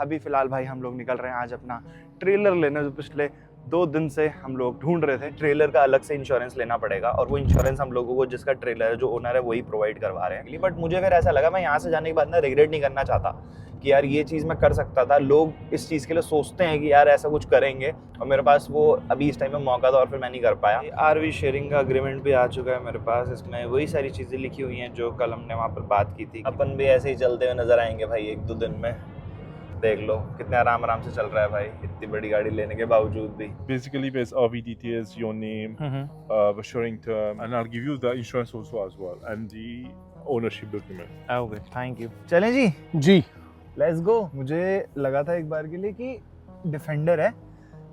अभी फिलहाल भाई हम लोग निकल रहे हैं आज अपना ट्रेलर लेने। जो पिछले 2 दिन से हम लोग ढूंढ रहे थे। ट्रेलर का अलग से इंश्योरेंस लेना पड़ेगा और वो इंश्योरेंस हम लोगों को जिसका ट्रेलर है, जो ओनर है, वही प्रोवाइड करवा रहे हैं। बट मुझे फिर ऐसा लगा मैं यहाँ से जाने के बाद ना रिग्रेट नहीं करना चाहता कि यार ये चीज़ मैं कर सकता था। लोग इस चीज़ के लिए सोचते हैं कि यार ऐसा कुछ करेंगे और मेरे पास वो अभी इस टाइम में मौका था और फिर मैं नहीं कर पाया। आरवी शेयरिंग का अग्रीमेंट भी आ चुका है मेरे पास। इसमें वही सारी चीज़ें लिखी हुई हैं जो कल हमने वहाँ पर बात की थी। अपन भी ऐसे ही चलते हुए नजर आएंगे भाई 1-2 दिन में। देख लो कितने आराम से चल रहा है भाई, इतनी बड़ी गाड़ी लेने के बावजूद भी। Basically, there's RV details, your name, assuring term, and I'll give you the insurance also as well, and the ownership document. Okay, thank you. चलें जी, लेट्स गो। मुझे लगा था एक बार के लिए कि डिफेंडर है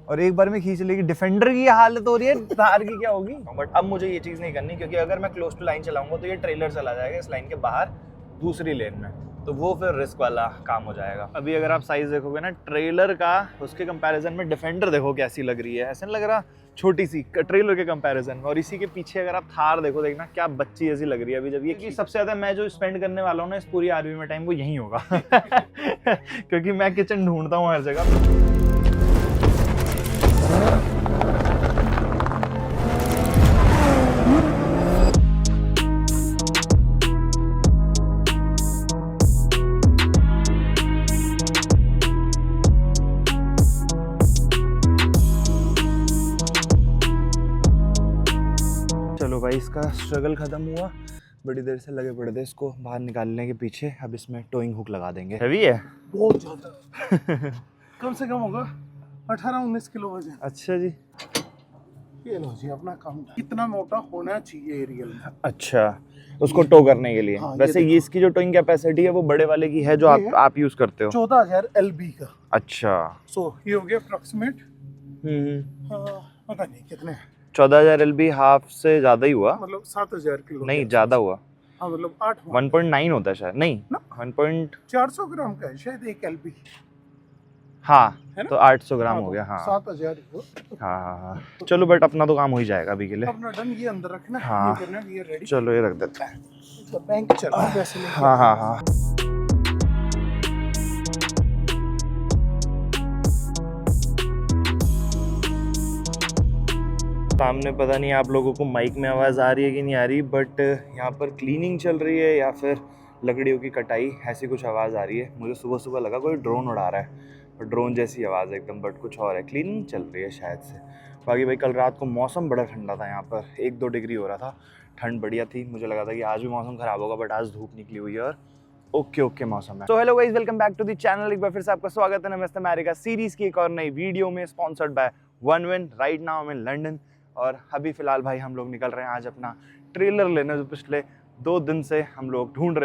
और एक बार में खींच लेगी। डिफेंडर की हालत हो रही है, थार की क्या होगी। बट अब मुझे ये चीज़ नहीं करनी, क्योंकि अगर मैं क्लोज टू लाइन चलाऊंगा तो ये ट्रेलर चला जाएगा इस लाइन के बाहर दूसरी लेन में, तो वो फिर रिस्क वाला काम हो जाएगा। अभी अगर आप साइज देखोगे ना ट्रेलर का, उसके कंपैरिजन में डिफेंडर देखो कैसी लग रही है। ऐसा नहीं लग रहा छोटी सी ट्रेलर के कंपैरिजन में। और इसी के पीछे अगर आप थार देखो, देखना क्या बच्ची ऐसी लग रही है अभी। जब ये कि सबसे ज्यादा मैं जो स्पेंड करने वाला हूँ ना इस पूरी आरवी में टाइम, वो यही होगा क्योंकि मैं किचन ढूंढता हूँ हर जगह। चलो भाई, इसका स्ट्रगल खत्म हुआ। बड़ी देर से लगे पड़े थे इसको बाहर निकालने के पीछे। अब इसमें टोइंग हुक लगा देंगे। हैवी है बहुत ज्यादा कम से कम होगा 18-19 किलो वजन। अच्छा जी, ये लो जी अपना काम। कितना मोटा होना चाहिए एरियल में। अच्छा, उसको टो करने के लिए। हाँ, वैसे ये इसकी जो टोइंग कैपेसिटी है वो बड़े वाले की है जो आप यूज करते हो। 14,000 LB का। अच्छा, सो ये हो गया अप्रोक्सीमेट। पता नहीं कितने, 14,000 LB हाफ से ज्यादा ही हुआ। मतलब 7,000 किलो। नहीं, ज्यादा हुआ। हाँ मतलब 8 1.9 होता है शायद। नहीं, 400 ग्राम का है शायद 1 LB। हाँ, है ना? तो 800 ग्राम हो गया। हाँ 7,000 हाँ, चलो बट अपना तो काम हो ही जाएगा अभी के लिए। अपना डन। ये अंदर रखना। हाँ। ये करना, ये रेडी। चलो ये रख देते हैं। बैंक चला वैसे नहीं। हाँ हाँ हाँ, सामने पता नहीं आप लोगों को माइक में आवाज़ आ रही है कि नहीं आ रही, बट यहाँ पर क्लीनिंग चल रही है या फिर लकड़ियों की कटाई, ऐसी कुछ आवाज़ आ रही है। मुझे सुबह सुबह लगा कोई ड्रोन उड़ा रहा है, और ड्रोन जैसी आवाज़ एकदम, बट कुछ और है। क्लीनिंग चल रही है शायद से। बाकी भाई कल रात को मौसम बड़ा ठंडा था, यहाँ पर 1-2 डिग्री हो रहा था, ठंड बढ़िया थी। मुझे लगा था कि आज भी मौसम ख़राब होगा, बट आज धूप निकली हुई है और ओके मौसम है। तो hello guys, welcome back to the channel. एक बार फिर से आपका स्वागत है नमस्ते अमेरिका सीरीज़ की एक और नई वीडियो में, sponsored by one win. Right now I am in London और अभी फ़िलहाल भाई हम लोग निकल रहे हैं आज अपना ट्रेलर लेने। जो पिछले 2 दिन से हम लोग ढूंढ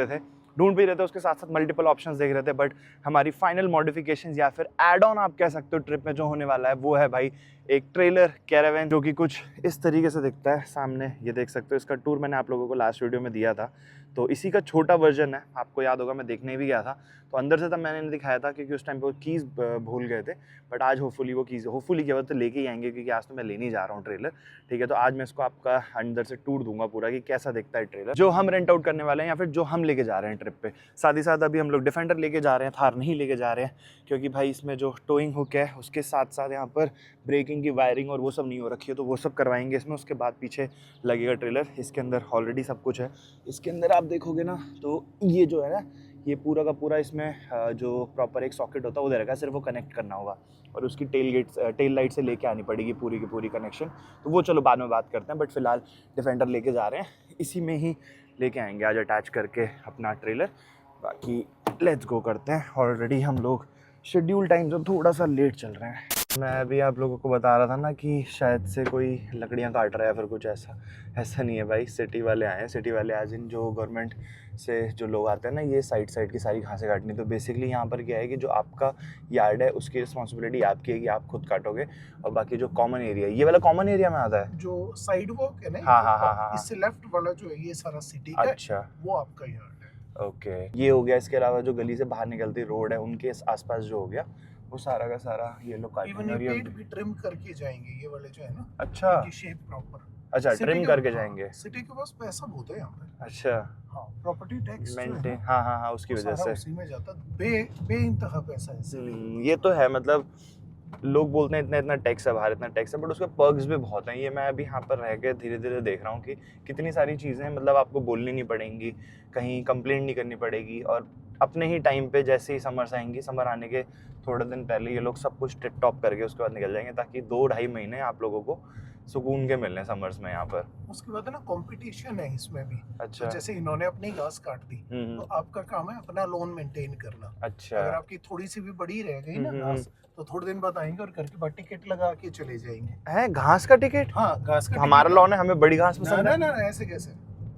भी रहे थे, उसके साथ साथ मल्टीपल ऑप्शंस देख रहे थे। बट हमारी फाइनल मॉडिफिकेशंस या फिर एड ऑन आप कह सकते हो ट्रिप में जो होने वाला है, वो है भाई एक ट्रेलर कैरावैन, जो कि कुछ इस तरीके से दिखता है। सामने ये देख सकते हो, इसका टूर मैंने आप लोगों को लास्ट वीडियो में दिया था, तो इसी का छोटा वर्जन है। आपको याद होगा मैं देखने भी गया था, तो अंदर से तब मैंने नहीं दिखाया था क्योंकि उस टाइम पे वो कीज़ भूल गए थे। बट आज होपफुली वो कीज़, होपफुली क्या तो लेके ही आएंगे, क्योंकि आज तो मैं लेने ही जा रहा हूँ ट्रेलर। ठीक है, तो आज मैं इसको आपका अंदर से टूर दूंगा पूरा कि कैसा दिखता है ट्रेलर जो हम रेंट आउट करने वाले हैं या फिर जो हम लेके जा रहे हैं ट्रिप पे। साथ ही साथ अभी हम लोग डिफेंडर लेके जा रहे हैं, थार नहीं लेके जा रहे हैं, क्योंकि भाई इसमें जो टोइंग हुक है उसके साथ साथ यहाँ पर ब्रेकिंग की वायरिंग और वो सब नहीं हो रखी है, तो वो सब करवाएंगे इसमें। उसके बाद पीछे लगेगा ट्रेलर। इसके अंदर ऑलरेडी सब कुछ है। इसके अंदर आप देखोगे ना, तो ये जो है ना, ये पूरा का पूरा इसमें जो प्रॉपर एक सॉकेट होता है वो दे रखा है, सिर्फ वो कनेक्ट करना होगा और उसकी टेल लाइट से लेके आनी पड़ेगी पूरी की पूरी कनेक्शन। तो वो चलो बाद में बात करते हैं, बट फिलहाल डिफेंडर लेके जा रहे हैं, इसी में ही लेके आएंगे आज अटैच करके अपना ट्रेलर। बाकी लेट्स गो करते हैं। ऑलरेडी हम लोग शेड्यूल टाइम से थोड़ा सा लेट चल रहे हैं। मैं अभी आप लोगों को बता रहा था ना कि शायद से कोई लकड़ियाँ काट रहा है या फिर कुछ ऐसा नहीं है भाई। सिटी वाले आए हैं, सिटी वाले आज इन जो गवर्नमेंट से जो लोग आते हैं ना, ये साइड की सारी घासें काटनी। तो बेसिकली यहाँ पर क्या है कि जो आपका यार्ड है उसकी रिस्पॉन्सिबिलिटी आपकी है कि आप खुद काटोगे, और बाकी जो कॉमन एरिया, ये वाला कॉमन एरिया में आता है जो साइड वॉक है ना। हाँ, इससे लेफ्ट वाला जो है ये सारा सिटी का। अच्छा, वो आपका यार्ड है। ओके, ये हो गया। इसके अलावा जो गली से बाहर निकलती रोड है उनके आसपास जो हो गया, वो सारा का सारा ये लोग काटेंगे। और ये भी ट्रिम करके जाएंगे, ये वाले जो है ना। अच्छा, शेप प्रॉपर अच्छा, सिटी ट्रिम के- करके हाँ, जाएंगे। सिटी के पास पैसा बहुत है यहाँ पे। अच्छा, हाँ, प्रॉपर्टी टैक्स जो है मेंटेन, ना, हाँ हाँ हाँ, उसकी वो वजह सारा से। उसी में जाता है। बे इंतहा पैसा है सिटी। ये तो है, मतलब लोग बोलते हैं इतना इतना टैक्स है बाहर, इतना टैक्स है, बट उसके पर्क्स भी बहुत हैं। ये मैं अभी यहाँ पर रह के धीरे धीरे देख रहा हूँ कि कितनी सारी चीज़ें हैं, मतलब आपको बोलनी नहीं पड़ेंगी, कहीं कंप्लेंट नहीं करनी पड़ेगी, और अपने ही टाइम पे जैसे ही समर्स आएंगी, समर आने के थोड़े दिन पहले ये लोग सब कुछ टिप टॉप करके उसके बाद निकल जाएंगे, ताकि 2-2.5 महीने आप लोगों को सुकून के मिलने समर्स में यहाँ पर। उसके बाद है ना कंपटीशन है इसमें भी। अच्छा। तो जैसे इन्होंने अपनी घास काट दी, तो आपका काम है अपना लोन मेंटेन करना। अच्छा। अगर आपकी थोड़ी सी भी बड़ी रह गई ना घास, तो थोड़े दिन बाद आएंगे और घर के बाद टिकट लगा के चले जाएंगे। है घास का टिकट? हाँ, घास का हमारा टिकट लॉन है, हमें बड़ी घास ना पसंद ना है। ना, ऐसे कैसे?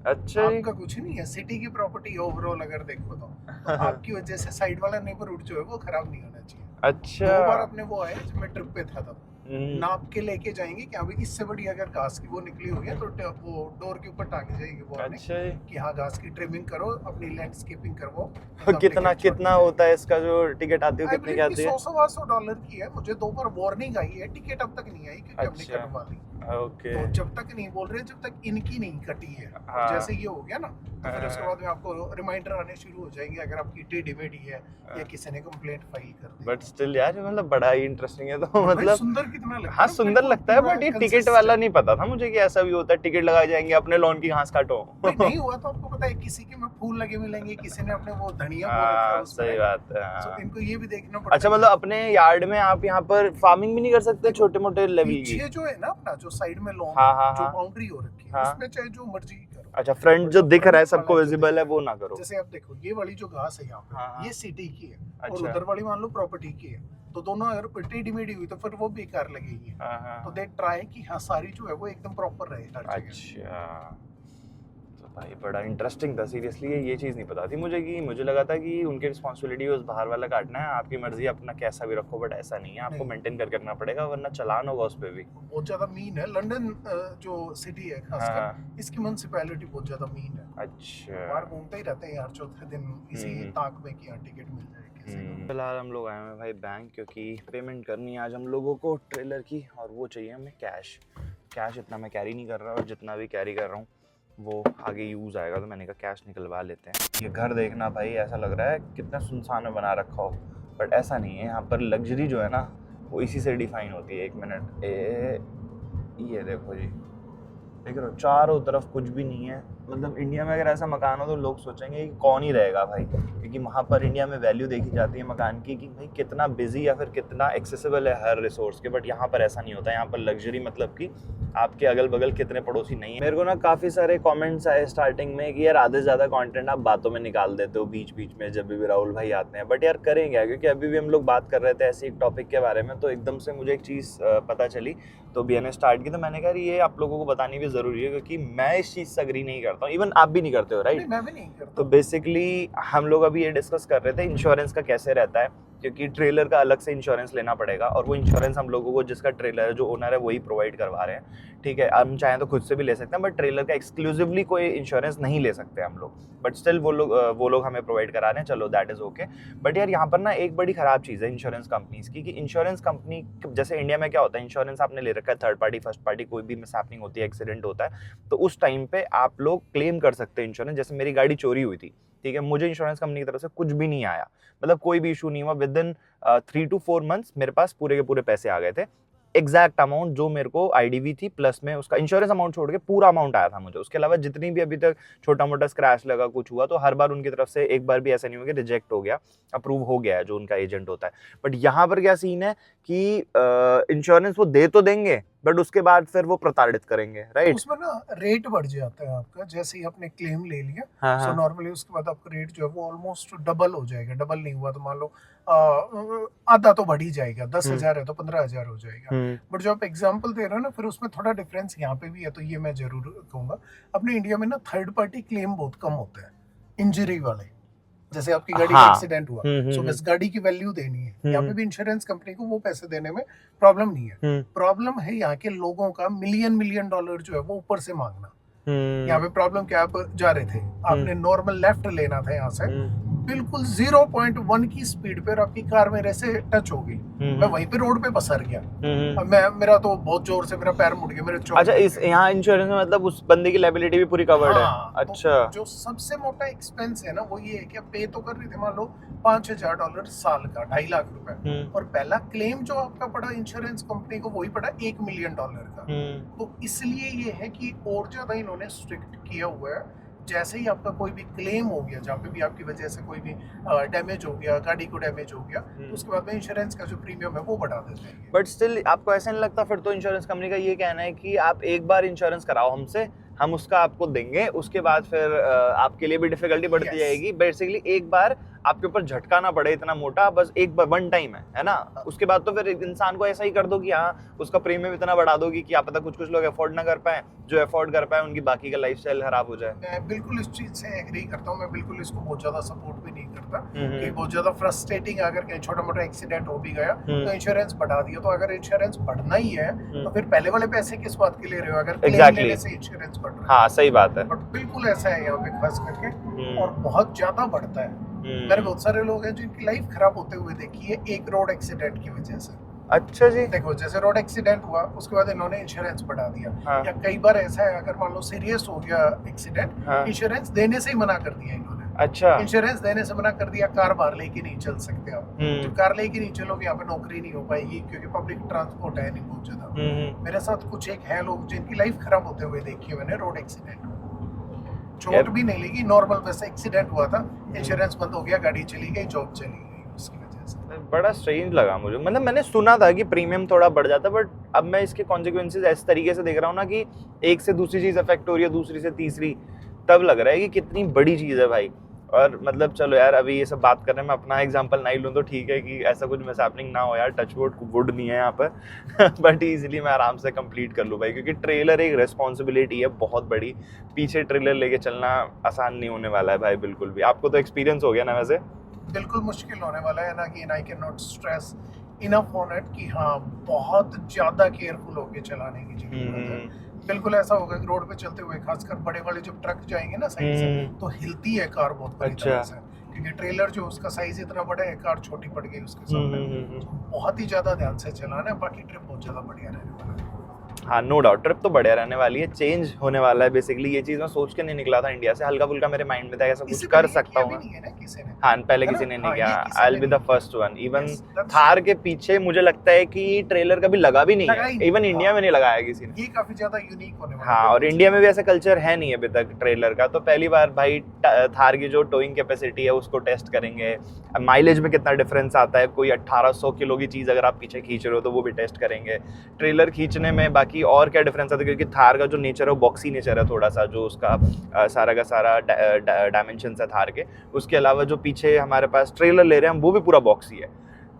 अच्छा जी। आपका कुछ नहीं है, सिटी की प्रॉपर्टी ओवरऑल अगर देखो तो आपकी वजह से साइड वाला नेबरहुड जो है वो खराब नहीं होना चाहिए। अच्छा। 2 बार अपने वो आए जब मैं ट्रिप पे था तब, हम्म, नाप के लेके जाएंगे कि अभी इससे बड़ी अगर घास की वो निकली हुई है तो वो डोर के ऊपर टांगी जाएगी वो आने अच्छा जी। कि हाँ घास की ट्रिमिंग करो, अपनी लैंडस्केपिंग करो। तो कितना होता है इसका जो टिकट आती है, कितने की आती है? $100-125 की है। मुझे 2 बार वार्निंग आई है, टिकट अब तक नहीं आई क्योंकि हमने अच्छा। कटवा ली। ओके। तो जब तक नहीं बोल रहे, जब तक इनकी नहीं कटी है। हाँ। जैसे ये हो गया ना, तो फिर हाँ। उसके बाद में आपको रिमाइंडर आने शुरू हो जाएंगे अगर आपकी टेढ़ी मेढ़ी है या किसी ने कंप्लेंट फाइल कर दी। बट स्टिल यार, मतलब बड़ा ही इंटरेस्टिंग है तो भाई मतलब। सुंदर कितना लगता हाँ है, सुंदर बिल्कुल लगता है, पूरा बट ये टिकट consistent। वाला नहीं पता था मुझे कि ऐसा भी होता है, टिकट लगाए जाएंगे, अपने लॉन की घास काटो। भाई नहीं हुआ तो आपको पता है, किसी के में फूल लगे मिलेंगे, किसी ने अपने वो धनिया बो रखा है हाँ उसमें। सही बात है। तो हाँ। इनको ये भी देखना पड़ता अच्छा, है। मतलब अपने यार्ड में आप यहाँ पर फार्मिंग भी नहीं कर सकते, छोटे मोटे लेवल की? पीछे जो है ना अपना जो साइड में लॉन, हाँ, हाँ, जो हाँ। बाउंड्री हो रखी है, हाँ। उसमें चाहे जो मर्जी करो। अच्छा, फ्रंट जो दिख रहा है सबको विजिबल है वो ना करो। जैसे आप देखो ये वाली जो घास है यहाँ पे, हाँ, हाँ। ये सिटी की है, और अच्छा। उधर वाली मान लो प्रॉपर्टी की है, तो दोनों अगर टेढ़ी मेढ़ी हुई तो फिर वो बेकार लगेगी। हाँ, हाँ। तो दे ट्राई कि हाँ सारी जो है वो एकदम प्रॉपर रहे हर जगह। अच्छा, तो भाई बड़ा इंटरेस्टिंग था सीरियसली। ये चीज़ नहीं पता थी मुझे, कि मुझे लगा था कि उनकी रिस्पॉन्सिबिलिटी उस बाहर वाला काटना है, आपकी मर्जी अपना कैसा भी रखो, बट ऐसा नहीं है, आपको नहीं। मेंटेन करके रखना पड़ेगा, वरना चलान होगा उस पर भी। बहुत ज्यादा मीन है लंदन, जो सिटी है खासकर, हाँ। इसकी म्युनिसिपैलिटी बहुत ज्यादा मीन है। अच्छा। बाहर घूमते ही रहते हैं यार चौथे दिन इसी ताक में कि यहाँ टिकट मिल जाए किसी को। फिलहाल हम लोग आए हैं भाई बैंक, क्योंकि पेमेंट करनी है आज हम लोगों को ट्रेलर की, और वो चाहिए हमें कैश। कैश इतना मैं कैरी नहीं कर रहा, और जितना भी कैरी कर रहा हूँ वो आगे यूज़ आएगा, तो मैंने कहा कैश निकलवा लेते हैं। ये घर देखना भाई, ऐसा लग रहा है कितना सुनसान में बना रखा हो, बट ऐसा नहीं है। यहाँ पर लग्जरी जो है ना वो इसी से डिफाइन होती है। 1 मिनट, ये देखो जी, देख रहे हो चारों तरफ कुछ भी नहीं है। मतलब इंडिया में अगर ऐसा मकान हो तो लोग सोचेंगे कि कौन ही रहेगा भाई, क्योंकि वहाँ पर इंडिया में वैल्यू देखी जाती है मकान की कि भाई कितना बिजी या फिर कितना एक्सेसिबल है हर रिसोर्स के, बट यहाँ पर ऐसा नहीं होता। यहाँ पर लग्जरी मतलब कि आपके अगल बगल कितने पड़ोसी नहीं है। मेरे को ना काफ़ी सारे कमेंट्स आए स्टार्टिंग में कि यार आधे से ज़्यादा कंटेंट आप बातों में निकाल देते हो बीच बीच में जब भी राहुल भाई आते हैं, बट यार करें क्या, क्योंकि अभी भी हम लोग बात कर रहे थे ऐसे एक टॉपिक के बारे में, तो एकदम से मुझे एक चीज़ पता चली, तो BN स्टार्ट की, तो मैंने कहा ये आप लोगों को बतानी भी ज़रूरी है, क्योंकि मैं इस चीज़ से अग्री नहीं करता हूँ, इवन आप भी नहीं करते हो, राइट? नहीं, मैं भी नहीं करता। तो बेसिकली हम लोग अभी ये डिस्कस कर रहे थे इंश्योरेंस का कैसे रहता है, क्योंकि ट्रेलर का अलग से इंश्योरेंस लेना पड़ेगा, और वो इंश्योरेंस हम लोगों को जिसका ट्रेलर है, जो ओनर है, वही प्रोवाइड करवा रहे हैं। ठीक है, हम चाहें तो खुद से भी ले सकते हैं, बट ट्रेलर का एक्सक्लूसिवली कोई इंश्योरेंस नहीं ले सकते हम लोग, बट स्टिल वो लोग हमें प्रोवाइड करा रहे हैं, चलो दैट इज़ ओके। बट यार यहाँ पर ना एक बड़ी ख़राब चीज़ है इंश्योरेंस कंपनीज की, कि इंश्योरेंस कंपनी, जैसे इंडिया में क्या होता है, इंश्योरेंस आपने ले रखा है, थर्ड पार्टी फर्स्ट पार्टी कोई भी मिसहैपनिंग होती है, एक्सीडेंट होता है, तो उस टाइम पे आप लोग क्लेम कर सकते हैं इंश्योरेंस। जैसे मेरी गाड़ी चोरी हुई थी, ठीक है, मुझे इंश्योरेंस कंपनी की तरफ से कुछ भी नहीं आया, मतलब कोई भी इशू नहीं हुआ। विद इन 3 to 4 मंथ्स मेरे पास पूरे के पूरे पैसे आ गए थे, एग्जैक्ट अमाउंट जो मेरे को IDV थी प्लस में उसका इंश्योरेंस अमाउंट छोड़ के पूरा अमाउंट आया था मुझे। उसके अलावा जितनी भी अभी तक छोटा मोटा स्क्रैच लगा कुछ हुआ, तो हर बार उनकी तरफ से एक बार भी ऐसा नहीं हुआ कि रिजेक्ट हो गया, अप्रूव हो गया है जो उनका एजेंट होता है। बट यहाँ पर क्या सीन है कि इंश्योरेंस वो दे तो देंगे, बट उसके बाद फिर वो प्रताड़ित करेंगे, राइट? उसमें ना रेट बढ़ जाता है आपका, जैसे ही आपने क्लेम ले लिया, हाँ, सो हाँ। नॉर्मली उसके बाद आपका रेट जो है वो ऑलमोस्ट डबल हो जाएगा। डबल नहीं हुआ तो मान लो आधा तो बढ़ ही जाएगा, 10,000 है तो 15,000 हो जाएगा। बट जो आप एग्जांपल दे रहे हो ना, फिर उसमें थोड़ा डिफरेंस यहाँ पे भी है, तो ये मैं जरूर कहूंगा। अपने इंडिया में ना थर्ड पार्टी क्लेम बहुत कम होता है इंजरी वाले, जैसे आपकी गाड़ी का एक्सीडेंट हुआ, सो बस गाड़ी की वैल्यू देनी है, यहाँ पे भी इंश्योरेंस कंपनी को वो पैसे देने में प्रॉब्लम नहीं है। प्रॉब्लम है यहाँ के लोगों का मिलियन डॉलर जो है वो ऊपर से मांगना। यहाँ पे प्रॉब्लम क्या, आप जा रहे थे, आपने नॉर्मल लेफ्ट लेना था यहाँ से, बिल्कुल 0.1 की स्पीड पे और आपकी कार मेरे से टच हो गई, मैं वहीं पे रोड पे पसर गया। अब मेरा तो बहुत जोर से मेरा पैर मुड़ गया, मेरे चोट अच्छा, इस यहाँ इंश्योरेंस में मतलब उस बंदे की लायबिलिटी भी पूरी कवर्ड है? हाँ, अच्छा। तो जो सबसे मोटा एक्सपेंस है ना वो ये है कि आप पे तो कर रहे थे मान लो $5,000 साल का, 2.5 लाख रुपए, और पहला क्लेम जो आपका पड़ा इंश्योरेंस कंपनी को वही पड़ा $1 मिलियन का। तो इसलिए ये है कि और ज्यादा इन्होंने स्ट्रिक्ट किया हुआ है। जैसे ही आपका कोई भी क्लेम हो गया, जहाँ पे भी आपकी वजह से कोई भी डैमेज हो गया, गाड़ी को डैमेज हो गया, तो उसके बाद में इंश्योरेंस का जो प्रीमियम है वो बढ़ा देते हैं। बट स्टिल आपको ऐसा नहीं लगता फिर तो इंश्योरेंस कंपनी का ये कहना है कि आप एक बार इंश्योरेंस कराओ हमसे, हम उसका आपको देंगे, उसके बाद फिर आपके लिए भी डिफिकल्टी बढ़ती जाएगी। बेसिकली एक बार आपके ऊपर झटका ना पड़े इतना मोटा, बस एक बार वन टाइम है ना, उसके बाद तो फिर इंसान को ऐसा ही कर दो कि हाँ उसका प्रीमियम इतना बढ़ा दोगी कि आप पता कुछ लोग अफोर्ड ना कर पाए, जो अफोर्ड कर पाए उनकी बाकी का लाइफस्टाइल खराब हो जाए। मैं बिल्कुल इस चीज से एग्री करता हूँ, मैं बिल्कुल इसको बहुत ज्यादा सपोर्ट भी नहीं करता कि बहुत ज्यादा फ्रस्ट्रेटिंग, अगर कहीं छोटा मोटा एक्सीडेंट हो भी गया तो इंश्योरेंस बढ़ा दिया। तो अगर इंश्योरेंस बढ़ना ही है तो फिर पहले वाले पैसे किस बात के ले रहे हो, अगर क्लेम लेने से इंश्योरेंस बढ़ रहा है? हाँ सही बात है। बट बिल्कुल ऐसा है यहाँ पे खास करके, और बहुत ज्यादा बढ़ता है। मेरे बहुत सारे लोग हैं जिनकी लाइफ खराब होते हुए देखी है एक रोड एक्सीडेंट की वजह से। अच्छा जी। देखो जैसे रोड एक्सीडेंट हुआ उसके बाद इन्होंने इंश्योरेंस बढ़ा दिया, या कई बार ऐसा है अगर मान लो सीरियस हो गया एक्सीडेंट, इंश्योरेंस देने से ही मना कर दिया इन्होंने। अच्छा, इंश्योरेंस देने से मना कर दिया, कार बाहर लेके नहीं चल सकते आप। जब कार लेके नहीं चलोगे यहाँ पे नौकरी नहीं हो पाएगी, क्योंकि पब्लिक ट्रांसपोर्ट है नहीं बहुत ज्यादा। मेरे साथ कुछ एक है लोग जिनकी लाइफ खराब होते हुए देखी है मैंने रोड एक्सीडेंट। चोट भी नहीं लगी, नॉर्मल वैसे एक्सीडेंट हुआ था, इंश्योरेंस बंद हो गया, गाड़ी चली गई, जॉब चली गई उसकी वजह से। बड़ा स्ट्रेंज लगा मुझे, मतलब मैंने सुना था कि प्रीमियम थोड़ा बढ़ जाता है, बट अब मैं इसके कॉन्सिक्वेंसेज इस तरीके से देख रहा हूँ ना कि एक से दूसरी चीज अफेक्ट हो रही है, दूसरी से तीसरी, तब लग रहा है कि कितनी बड़ी चीज है भाई। और मतलब चलो यार, अभी ये सब बात कर रहे हैं, मैं अपना एग्जांपल नहीं लूँ तो ठीक है कि ऐसा कुछ मिसहैपनिंग ना हो यार, टच वुड नहीं है यहाँ पर बट इजीली मैं आराम से कंप्लीट कर लूँ भाई, क्योंकि ट्रेलर एक रिस्पॉन्सिबिलिटी है बहुत बड़ी, पीछे ट्रेलर लेके चलना आसान नहीं होने वाला है भाई बिल्कुल भी। आपको तो एक्सपीरियंस हो गया ना वैसे? बिल्कुल मुश्किल होने वाला है ना, कि I can not stress enough on it कि हाँ बहुत ज्यादा केयरफुल होके चलाने की जरूरत है। बिल्कुल ऐसा होगा कि रोड पे चलते हुए खासकर बड़े वाले जब ट्रक जाएंगे ना साइड से, तो हिलती है कार बहुत बड़ी तरह से, क्योंकि ट्रेलर जो उसका साइज इतना बड़ा है, कार छोटी पड़ गई उसके सामने। बहुत ही ज्यादा ध्यान से चलाना है, बाकी ट्रिप बहुत ज्यादा बढ़िया रहने वाला है। हाँ नो डाउट, ट्रिप तो बढ़िया रहने वाली है, चेंज होने वाला है बेसिकली। ये चीज मैं सोच के नहीं निकला था इंडिया से, हल्का फुल्का मेरे माइंड में था ऐसा कुछ कर सकता हूँ। हाँ पहले किसी ने नहीं किया, I will be the first one. Even Thar के पीछे मुझे लगता है कि ट्रेलर कभी लगा भी नहीं है, इवन इंडिया में नहीं लगाया किसी ने। ये काफी ज्यादा यूनिक होने वाला है। हाँ, और इंडिया में भी ऐसा कल्चर है नहीं अभी तक ट्रेलर का, तो पहली बार भाई थार की जो टोइंग कैपेसिटी है उसको टेस्ट करेंगे, माइलेज में कितना डिफरेंस आता है, कोई 1800 किलो की चीज अगर आप पीछे खींच रहे हो तो वो भी टेस्ट करेंगे ट्रेलर खींचने में। बाकी और क्या डिफरेंस आता है, क्योंकि थार का जो नेचर है वो बॉक्सी नेचर है थोड़ा सा, जो उसका सारा का सारा डायमेंशन है थार के। उसके अलावा जो पीछे हमारे पास ट्रेलर ले रहे हैं हम, वो भी पूरा बॉक्सी है।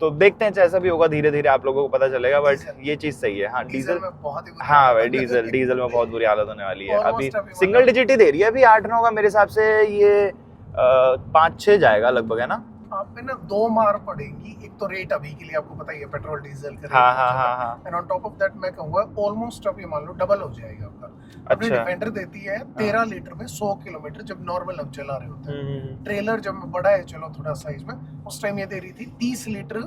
तो देखते हैं जैसा भी होगा, धीरे धीरे आप लोगों को पता चलेगा, बट ये चीज सही है। हाँ डीजल में बहुत ही हाँ भाई डीजल में बहुत बुरी हालत होने वाली है। अभी सिंगल डिजिट ही दे रही है, अभी 8-9 का मेरे हिसाब से ये 5-6 जाएगा लगभग, है ना? आप पे ना 2 मार पड़ेंगी। एक तो रेट अभी के लिए आपको पता ही है, पेट्रोल डीजल का rate, and on top of that मैं कहूंगा ऑलमोस्ट अब ये मान लो डबल हो जाएगा आपका। अपनी डिफेंडर देती है 13 लीटर में 100 किलोमीटर, जब नॉर्मल हम चला रहे होते हैं। ट्रेलर जब बड़ा है चलो थोड़ा साइज में, उस टाइम ये दे रही थी 30 लीटर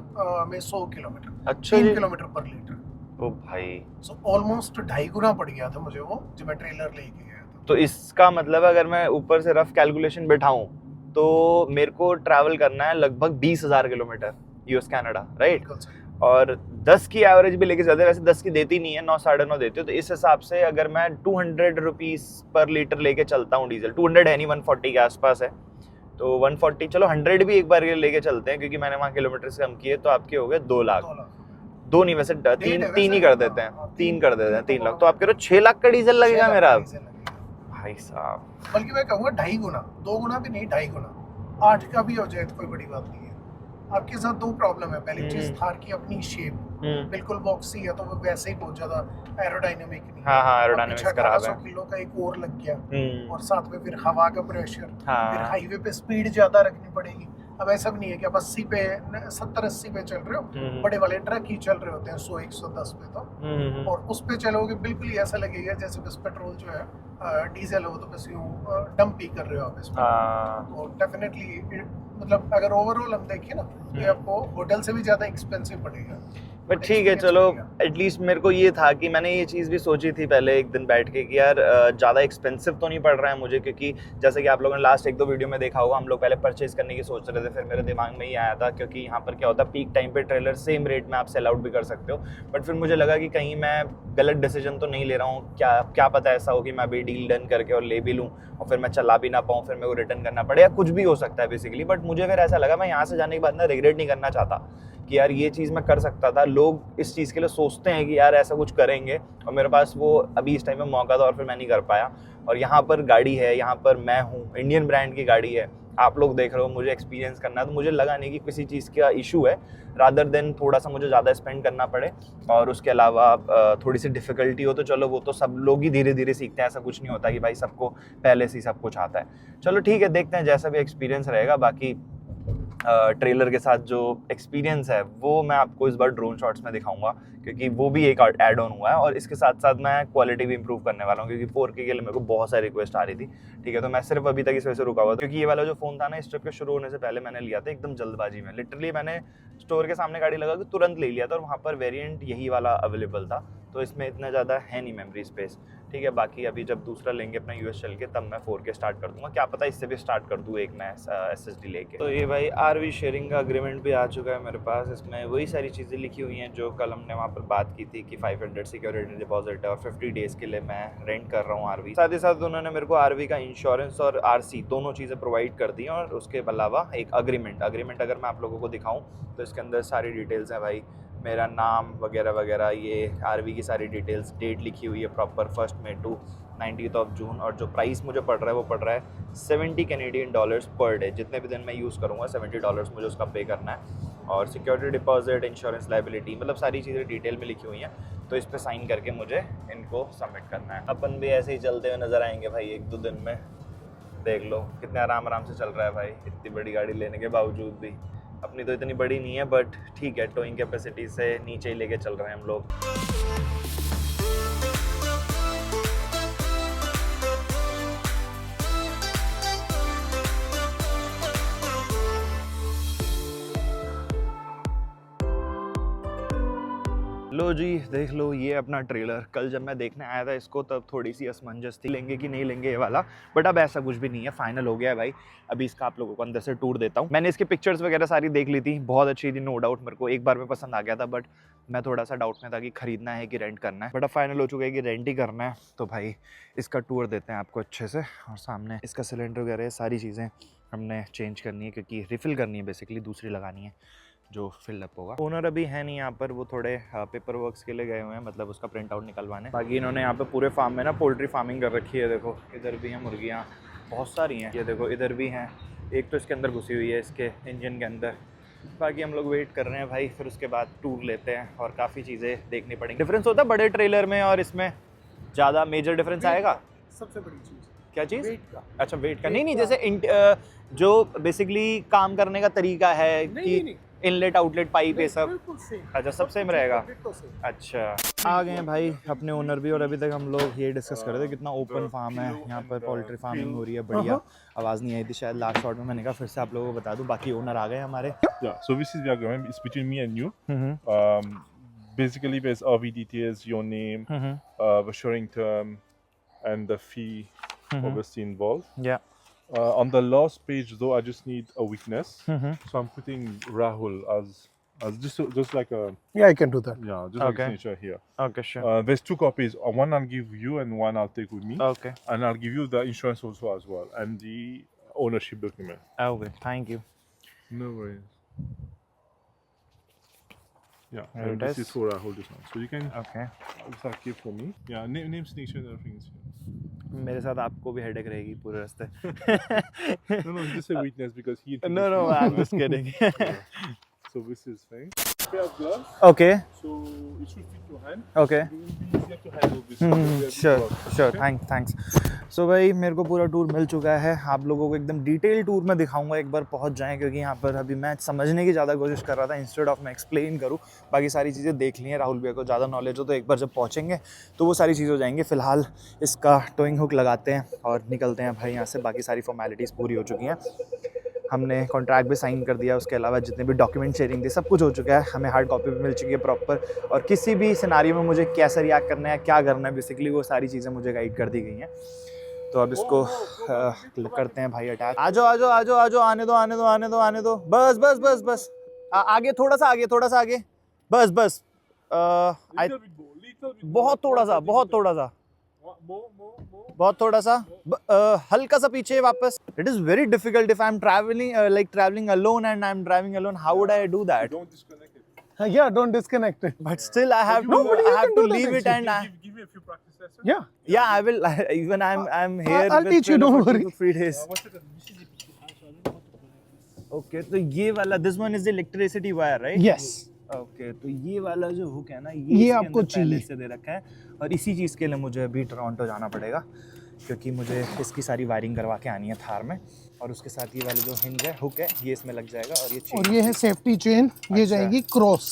में 100 किलोमीटर, 3 किलोमीटर पर लीटर। ओ भाई, सो ऑलमोस्ट 2.5 गुना पड़ गया था मुझे वो, जब मैं ट्रेलर लेके गया था। तो इसका मतलब अगर मैं ऊपर से रफ कैलकुलेशन बैठाऊं तो मेरे को ट्रैवल करना है लगभग 20,000 किलोमीटर यूएस कनाडा, राइट? और 10 की एवरेज भी लेके चलते, वैसे 10 की देती नहीं है, 9-9.5 देती है। तो इस हिसाब से अगर मैं 200 रुपीज़ पर लीटर लेके चलता हूँ डीजल, 200 है नहीं 140 के आसपास है, तो 140 चलो 100 भी एक बार लेके चलते हैं, क्योंकि मैंने वहाँ किलोमीटर से कम किए, तो आपके हो गए 2 लाख। 2 नहीं वैसे 3 ही कर देते हैं, 3 कर देते हैं, 3 लाख। तो आप कह रहे हो 6 लाख का डीजल लगेगा मेरा अब? भाई साहब, बल्कि मैं कहूँगा 2.5 गुना, 2 गुना भी नहीं 2.5 गुना, 8 का भी हो जाए तो कोई बड़ी बात नहीं है। आपके साथ 2 प्रॉब्लम है। पहली चीज थार की अपनी शेप बिल्कुल बॉक्सी है, तो वो वैसे ही बहुत ज्यादा एरोडायनेमिक नहीं है। हाँ एरोडायनेमिक्स खराब है। 1,800 किलो का एक और लग गया, और साथ में फिर हवा का प्रेशर, फिर हाईवे पे स्पीड ज्यादा रखनी पड़ेगी। अब ऐसा भी नहीं है कि आप 80 पे 70-80 पे चल रहे हो, बड़े वाले ट्रक ही चल रहे होते हैं 100-110 पे तो, और उस पे चलोगे बिल्कुल ही ऐसा लगेगा जैसे बस पेट्रोल जो है डीजल हो तो बस यूं डंप ही कर रहे हो आप इसमें। तो डेफिनेटली मतलब अगर ओवरऑल हम देखें ना तो ये आपको होटल से भी ज़्यादा एक्सपेंसिव पड़ेगा। बट ठीक है चलो, एटलीस्ट मेरे को ये था कि मैंने ये चीज़ भी सोची थी पहले एक दिन बैठ के कि यार ज़्यादा एक्सपेंसिव तो नहीं पड़ रहा है मुझे, क्योंकि जैसे कि आप लोगों ने लास्ट 1-2 वीडियो में देखा होगा, हम लोग पहले परचेज करने की सोच रहे थे, फिर मेरे दिमाग में ये आया था क्योंकि यहाँ पर क्या होता है पीक टाइम पे ट्रेलर सेम रेट में आप सेल आउट भी कर सकते हो, बट फिर मुझे लगा कि कहीं मैं गलत डिसीजन तो नहीं ले रहा हूँ, क्या पता ऐसा हो कि मैं अभी डील डन करके और ले भी लूँ और फिर मैं चला भी ना पाऊँ, फिर मेरे को रिटर्न करना पड़े या कुछ भी हो सकता है बेसिकली। बट मुझे फिर ऐसा लगा मैं यहाँ से जाने के बाद ना रिग्रेट नहीं करना चाहता कि यार ये चीज़ मैं कर सकता था। लोग इस चीज़ के लिए सोचते हैं कि यार ऐसा कुछ करेंगे, और मेरे पास वो अभी इस टाइम में मौका था और फिर मैं नहीं कर पाया। और यहाँ पर गाड़ी है, यहाँ पर मैं हूँ, इंडियन ब्रांड की गाड़ी है, आप लोग देख रहे हो, मुझे एक्सपीरियंस करना है, तो मुझे लगा नहीं कि किसी चीज़ का इशू है, रादर देन थोड़ा सा मुझे ज़्यादा स्पेंड करना पड़े और उसके अलावा थोड़ी सी डिफ़िकल्टी हो तो चलो वो तो सब लोग ही धीरे धीरे सीखते हैं, ऐसा कुछ नहीं होता कि भाई सबको पहले से ही सब कुछ आता है। चलो ठीक है, देखते हैं जैसा भी एक्सपीरियंस रहेगा। बाकी ट्रेलर के साथ जो एक्सपीरियंस है वो मैं आपको इस बार ड्रोन शॉट्स में दिखाऊंगा, क्योंकि वो भी एक ऐड ऑन हुआ है और इसके साथ साथ मैं क्वालिटी भी इंप्रूव करने वाला हूँ, क्योंकि 4K के लिए मेरे को बहुत सारी रिक्वेस्ट आ रही थी। ठीक है, तो मैं सिर्फ अभी तक इस वजह से रुका हुआ था क्योंकि ये वाला जो फ़ोन था ना इस ट्रिप के शुरू होने से पहले मैंने लिया था एकदम जल्दबाजी में, लिटरली मैंने स्टोर के सामने गाड़ी लगा के तुरंत ले लिया था और वहाँ पर वेरिएंट यही वाला अवेलेबल था, तो इसमें इतना ज़्यादा है नहीं मेमोरी स्पेस। ठीक है, बाकी अभी जब दूसरा लेंगे अपना यूएस चल के तब मैं 4K स्टार्ट कर दूंगा, क्या पता इससे भी स्टार्ट कर दूँ एक मैं SSD लेके। तो ये भाई RV शेयरिंग का अग्रीमेंट भी आ चुका है मेरे पास, इसमें वही सारी चीज़ें लिखी हुई हैं जो कल हमने वहाँ पर बात की थी कि 500 सिक्योरिटी डिपॉजिट है और 50 डेज़ के लिए मैं रेंट कर रहा हूँ RV। साथ ही साथ उन्होंने मेरे को RV का इंश्योरेंस और RC दोनों चीज़ें प्रोवाइड कर दी और उसके अलावा एक अग्रीमेंट अगर मैं आप लोगों को दिखाऊँ तो इसके अंदर सारी डिटेल्स हैं भाई, मेरा नाम वगैरह वगैरह, ये RV की सारी डिटेल्स, डेट लिखी हुई है प्रॉपर 1 मई टू 19 जून, और जो प्राइस मुझे पड़ रहा है वो पड़ रहा है 70 कैनेडियन डॉलर्स पर डे। जितने भी दिन मैं यूज़ करूँगा $70 मुझे उसका पे करना है, और सिक्योरिटी डिपॉजिट, इंश्योरेंस, लाइबिलिटी, मतलब सारी चीज़ें डिटेल में लिखी हुई हैं। तो इस पर साइन करके मुझे इनको सबमिट करना है। अपन भी ऐसे ही चलते हुए नज़र आएंगे भाई 1-2 दिन में, देख लो कितने आराम से चल रहा है भाई, इतनी बड़ी गाड़ी लेने के बावजूद भी। अपनी तो इतनी बड़ी नहीं है बट ठीक है, टोइंग कैपेसिटी से नीचे ही लेके चल रहे हैं हम लोग। लो जी, देख लो ये अपना ट्रेलर। कल जब मैं देखने आया था इसको तब थोड़ी सी असमंजस थी, लेंगे कि नहीं लेंगे ये वाला, बट अब ऐसा कुछ भी नहीं है, फाइनल हो गया है भाई। अभी इसका आप लोगों को अंदर से टूर देता हूँ। मैंने इसकी पिक्चर्स वगैरह सारी देख ली थी, बहुत अच्छी थी नो डाउट, मेरे को एक बार में पसंद आ गया था, बट मैं थोड़ा सा डाउट में था कि खरीदना है कि रेंट करना है, बट अब फाइनल हो चुका है कि रेंट ही करना है। तो भाई इसका टूर देते हैं आपको अच्छे से, और सामने इसका सिलेंडर वगैरह सारी चीज़ें हमने चेंज करनी है क्योंकि रिफ़िल करनी है, बेसिकली दूसरी लगानी है जो फिलअप होगा। ओनर अभी है नहीं यहाँ पर, वो थोड़े पेपर वर्क्स के लिए गए हुए हैं, मतलब उसका प्रिंट आउट निकलवाने। बाकी इन्होंने यहाँ पे पूरे फार्म में ना पोल्ट्री फार्मिंग कर रखी है। देखो इधर भी हैं मुर्गियाँ, बहुत सारी हैं, ये देखो इधर भी हैं, एक तो इसके अंदर घुसी हुई है इसके इंजन के अंदर। बाकी हम लोग वेट कर रहे हैं भाई, फिर उसके बाद टूर लेते हैं और काफ़ी चीज़ें देखनी पड़ेंगी। डिफरेंस होता है बड़े ट्रेलर में और इसमें ज़्यादा मेजर डिफरेंस आएगा? सबसे बड़ी चीज़ क्या चीज़? वेट का। अच्छा, वेट का। नहीं जैसे जो बेसिकली काम करने का तरीका है कि इनलेट आउटलेट पाइप ये सब, अच्छा सब सेम रहेगा। अच्छा, आ गए हैं भाई अपने ओनर भी, और अभी तक हम लोग ये डिस्कस कर रहे थे कितना ओपन फार्म है यहाँ पर, पोल्ट्री फार्मिंग हो रही है बढ़िया। आवाज़ नहीं आई थी शायद लास्ट शॉट में, मैंने कहा फिर से आप लोगों को बता दूं। बाकी ओनर आ गए हमारे। Yeah, so this is the agreement. It's between me and you. Basically, there's RV details, your name, the sharing term, and the fee obviously involved. Yeah. On the last page, though, I just need a witness. So I'm putting Rahul as just like a Yeah, I can do that. just like a signature here. Okay, sure. There's 2 copies. One I'll give you, and one I'll take with me. Okay. And I'll give you the insurance also as well, and the ownership document. Okay, thank you. No worries. Yeah, There and it this is. is for Rahul just now. So you can Okay. also keep for me. Yeah, name, signature, and everything is here. मेरे साथ आपको भी headache रहेगी पूरे रास्ते। No, just a witness because he. No, I'm just kidding. So this is fine. Pair of gloves. Okay. So it should fit your hand. Okay. It will be easier to handle this. Sure. Thanks. सो भाई मेरे को पूरा tour मिल चुका है, आप लोगों को एकदम डिटेल टूर में दिखाऊंगा एक बार पहुंच जाएं, क्योंकि यहाँ पर अभी मैं समझने की ज़्यादा कोशिश कर रहा था इंस्टेड ऑफ मैं एक्सप्लेन करूँ। बाकी सारी चीज़ें देख ली हैं, राहुल भैया को ज़्यादा नॉलेज हो तो एक बार जब पहुँचेंगे तो वो सारी चीज़ें हो जाएंगी। फ़िलहाल इसका टोइंग हुक लगाते हैं और निकलते हैं भाई यहाँ से। बाकी सारी फॉर्मेलिटीज़ पूरी हो चुकी हैं, हमने कॉन्ट्रैक्ट भी साइन कर दिया, उसके अलावा जितने भी डॉक्यूमेंट शेयरिंग थी सब कुछ हो चुका है, हमें हार्ड कॉपी भी मिल चुकी है प्रॉपर। और किसी भी सिनारियो में मुझे कैसा रिएक्ट करना है, क्या करना है, बेसिकली वो सारी चीज़ें मुझे गाइड कर दी गई हैं। तो अब इसको करते हैं भाई अटैक। आ जाओ आ जाओ आ जाओ आ जाओ, आने दो आने दो आने दो आने दो, बस बस बस बस आगे थोड़ा सा आगे, थोड़ा सा आगे, बस बस बहुत थोड़ा सा, बहुत थोड़ा सा, बहुत थोड़ा सा, हल्का सा पीछे वापस। It is very difficult if I am travelling like travelling alone and I am driving alone, how would I do that? Don't disconnect it. Yeah, don't disconnect it. But still I have No, but you I have can to do that leave it actually. and Give me a few practice lessons. Yeah. I will even I'm here I'll with teach you, Trello don't for worry. 2 to 3 days. One second. This is the PC high, so I don't know how to connect this. Okay, तो ये वाला this one is the electricity wire, right? Yes. Okay, तो ये वाला जो hook है ना, ये इसके आपको अंदर पहले चाहिए। से दे रखा है और इसी चीज़ के लिए मुझे अभी टोरंटो जाना पड़ेगा, क्योंकि मुझे इसकी सारी वायरिंग करवा के आनी है थार में। और उसके साथ ये वाला जो हिंज है, हुक है, ये इसमें लग जाएगा और ये chain। और ये है सेफ्टी चेन, ये अच्छा। जाएगी क्रॉस।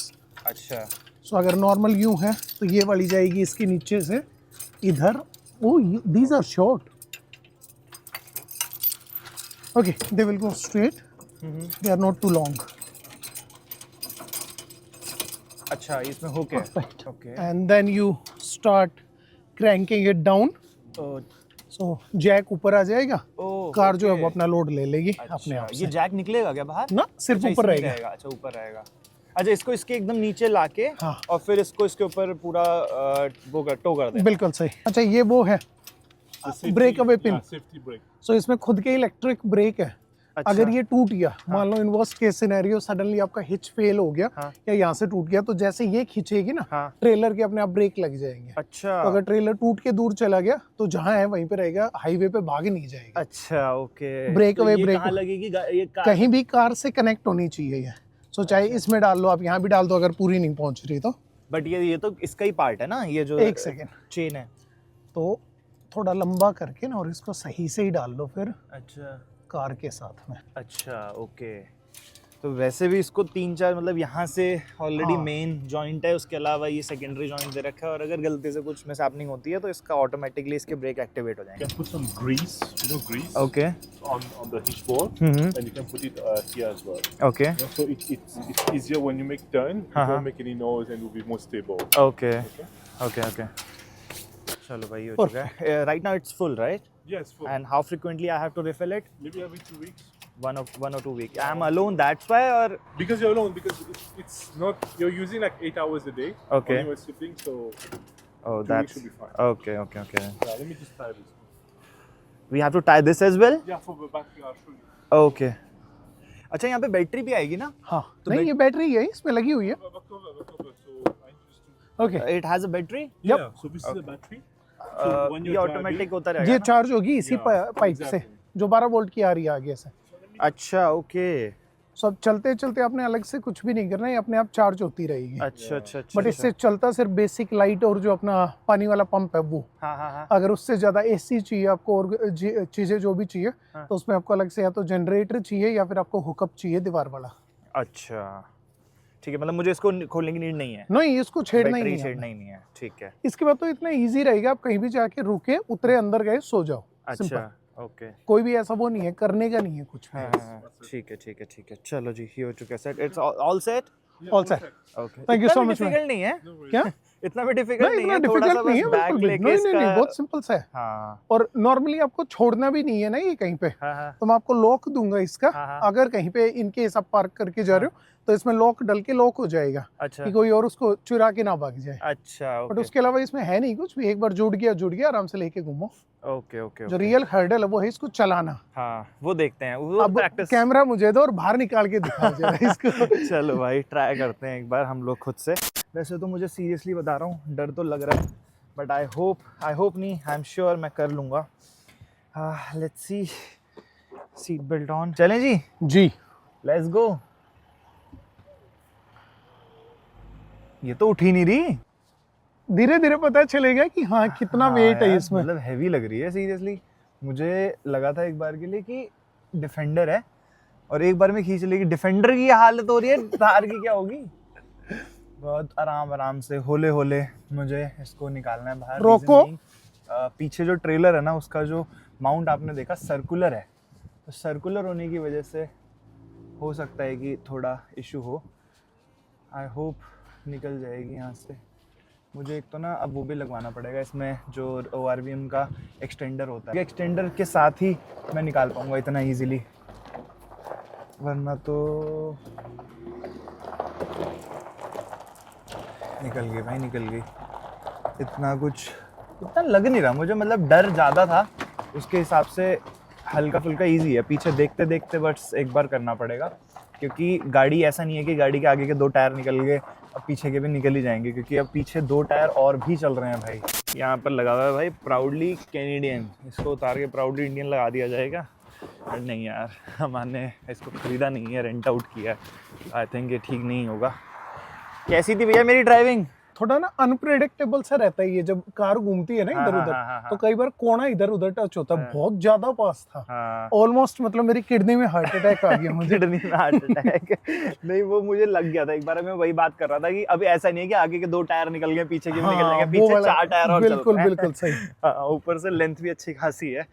अच्छा, सो अगर नॉर्मल यूं है तो ये वाली जाएगी इसके नीचे से इधर। Oh these are short. Okay, they will go straight, they are not too long. अच्छा इसमें हुक है। Perfect. Okay, and then you start cranking it down. तो सो जैक ऊपर आ जाएगा, ओ कार जो है okay। वो अपना लोड ले लेगी अच्छा, अपने आप ये से। जैक निकलेगा क्या बाहर? ना, सिर्फ अच्छा, ऊपर इसमें रहेगा। अच्छा ऊपर रहेगा। अच्छा, इसको इसके एकदम नीचे लाके हाँ। और फिर इसको इसके ऊपर पूरा वो टो कर दे। बिल्कुल सही। अच्छा, ये वो है The safety- breakaway pin. Yeah, safety brake. So इसमें खुद के इलेक्ट्रिक ब्रेक है। अच्छा। अगर ये टूट गया, मान लो in worst case scenario suddenly आपका हिच फेल हो गया हाँ। या यहाँ से टूट गया, तो जैसे ये खींचेगी ना, हाँ। ट्रेलर के अपने आप ब्रेक लग जाएंगे। अच्छा तो अगर ट्रेलर टूट के दूर चला गया तो जहाँ है वहीं पे रहेगा, हाईवे पे भाग नहीं जाएगा। अच्छा ओके। ब्रेक तो अवे ये ब्रेक कहाँ लगेगी ये कार? कहीं भी कार से कनेक्ट होनी चाहिए ये। सो चाहे इसमें डाल लो आप, यहाँ भी डाल दो अगर पूरी नहीं पहुंच रही तो। बट ये तो इसका ही पार्ट है ना, ये जो एक सेकेंड, चेन है। तो थोड़ा लंबा करके ना और इसको सही से ही डाल लो फिर अच्छा कार के साथ में। अच्छा ओके। तो वैसे भी इसको 3-4 मतलब यहाँ से ऑलरेडी हाँ। मेन जॉइंट है, उसके अलावा ये सेकेंडरी जॉइंट दे रखा है, और अगर गलती से कुछ मिसहैपनिंग होती है तो इसका ऑटोमेटिकली इसके ब्रेक एक्टिवेट हो You जाएंगे। can put some grease, you know, grease okay on the hitch board, hmm and you can put it here as well. Okay You know, so it's easier when you make turn. You Uh-huh. don't make any noise, and it will be more stable. Okay Okay. Okay okay. चलो भाई हो चुका है। Right now it's full right? Yes, full. And how frequently I have to refill it? Maybe every 2 weeks. one or two weeks. I'm alone, that's why, or Because you're alone, because it's not, you're using like 8 hours a day. Okay. When you're sleeping, so oh 2 that's weeks should be fine. okay. Yeah, let me just tie this. We have to tie this as well? Yeah, for the battery, I'll show you. Okay. अच्छा यहाँ पे battery भी आएगी ना? हाँ, तो नहीं ये बैटरी है, इसमें लगी हुई है। October, so I used to. Okay, It has a battery? Yeah, so this is the battery. So when ये you're ऑटोमेटिक driving, होता रहेगा ये ना? चार्ज होगी इसी Yeah, पाइप से exactly. जो 12 वोल्ट की आ रही है आगे से। अच्छा ओके। सो अब चलते चलते आपने अलग से कुछ भी नहीं करना है, ये अपने आप चार्ज होती रहेगी। अच्छा अच्छा अच्छा। बट इससे चलता सिर्फ बेसिक लाइट और जो अपना पानी वाला पंप है वो। हाँ हाँ हाँ। अगर उससे ज़्यादा एसी चाहिए आपको और चीज़ें जो भी चाहिए, हाँ। तो उसमें आपको अलग से या तो जनरेटर चाहिए या फिर आपको हुकअप चाहिए दीवार वाला। अच्छा ठीक है, मतलब मुझे इसको खोलने की नीड नहीं है, नहीं, इसको छेड़ना ही बैटरी नहीं है छेड़ना ही नहीं है। ठीक है इसके बाद तो इतना इजी रहेगा, आप कहीं भी जाके रुके, उतरे, अंदर गए, सो जाओ। अच्छा Simple। ओके। कोई भी ऐसा वो नहीं है, करने का नहीं है कुछ भी। हाँ ठीक है ठीक है ठीक है। चलो जी ये हो चुका है set, it's all set. yeah, All full set. check. Okay. Thank you so much, man. Difficult नहीं है, No worries. क्या? इतना भी डिफिकल्ट नहीं, नहीं इतना है, थोड़ा सा डिफिकल्ट नहीं बस है, बैक बिल्कुल लेके नहीं, नहीं, इसका। बहुत सिंपल सा है। हाँ और नॉर्मली आपको छोड़ना भी नहीं है ना ये कहीं पे, हाँ हाँ तो मैं आपको लॉक दूंगा इसका। हाँ, हाँ। अगर कहीं पे इनकेस आप पार्क करके जा रहे हो तो इसमें लॉक डल के लॉक हो जाएगा अच्छा कि कोई और उसको चुरा के ना भाग जाए। अच्छा बट ओके उसके अलावा इसमें है नहीं कुछ भी, एक बार जुड़ गया, आराम से लेके घूमो। ओके ओके जो रियल हर्डल है वो है इसको चलाना। हाँ वो देखते हैं, वो अब प्रैक्टिस। कैमरा मुझे दो और बाहर निकाल के दिखाओ जरा इसको। चलो भाई ट्राई करते हैं एक बार हम लोग खुद से। वैसे तो मुझे सीरियसली बता रहा हूँ डर तो लग रहा है, बट आई होप नहीं, आई एम श्योर मैं कर लूँगा। Let's see, seat belt on, चलें जी, जी लेट्स गो। ये तो उठ ही नहीं रही। धीरे धीरे पता चलेगा कि हाँ कितना वेट है इसमें। मतलब हैवी लग रही है सीरियसली। मुझे लगा था एक बार के लिए कि डिफेंडर है और एक बार में खींच लेगी। डिफेंडर की हालत हो रही है, थार की क्या होगी। बहुत आराम से होले होले मुझे इसको निकालना है बाहर। रोको। पीछे जो ट्रेलर है ना उसका जो माउंट आपने देखा सर्कुलर है, तो सर्कुलर होने की वजह से हो सकता है कि थोड़ा इशू हो। आई होप निकल जाएगी यहाँ से। मुझे एक तो ना अब वो भी लगवाना पड़ेगा इसमें जो ORVM का एक्सटेंडर होता है। एक्सटेंडर के साथ ही मैं निकाल पाऊँगा इतना इजीली, वरना तो निकल गई भाई, निकल गई। इतना लग नहीं रहा मुझे, मतलब डर ज़्यादा था, उसके हिसाब से हल्का फुल्का इजी है। पीछे देखते देखते बस एक बार करना पड़ेगा, क्योंकि गाड़ी ऐसा नहीं है कि गाड़ी के आगे के 2 टायर निकल गए अब पीछे के भी निकल ही जाएंगे, क्योंकि अब पीछे 2 टायर और भी चल रहे हैं भाई। यहाँ पर लगा हुआ है भाई प्राउडली कैनेडियन, इसको उतार के प्राउडली इंडियन लगा दिया जाएगा। बट नहीं यार, हमने इसको खरीदा नहीं है, रेंट आउट किया है। आई थिंक ये ठीक नहीं होगा। कैसी थी भैया मेरी ड्राइविंग? थोड़ा ना अनप्रेडिक्टेबल सा रहता है ये, जब कार घूमती है ना इधर उधर, तो कई बार कोना इधर उधर टच होता है। बहुत ज्यादा पास था, ऑलमोस्ट मतलब मेरी किडनी में हार्ट अटैक आ गया मुझे। किडनी में हार्ट अटैक नहीं, वो मुझे लग गया था एक बार। मैं वही बात कर रहा था कि अभी ऐसा नहीं है कि आगे के 2 टायर निकल गए, पीछे के भी निकल जाएंगे, पीछे 4 टायर और बिल्कुल बिल्कुल सही। ऊपर से लेंथ भी अच्छी खासी है,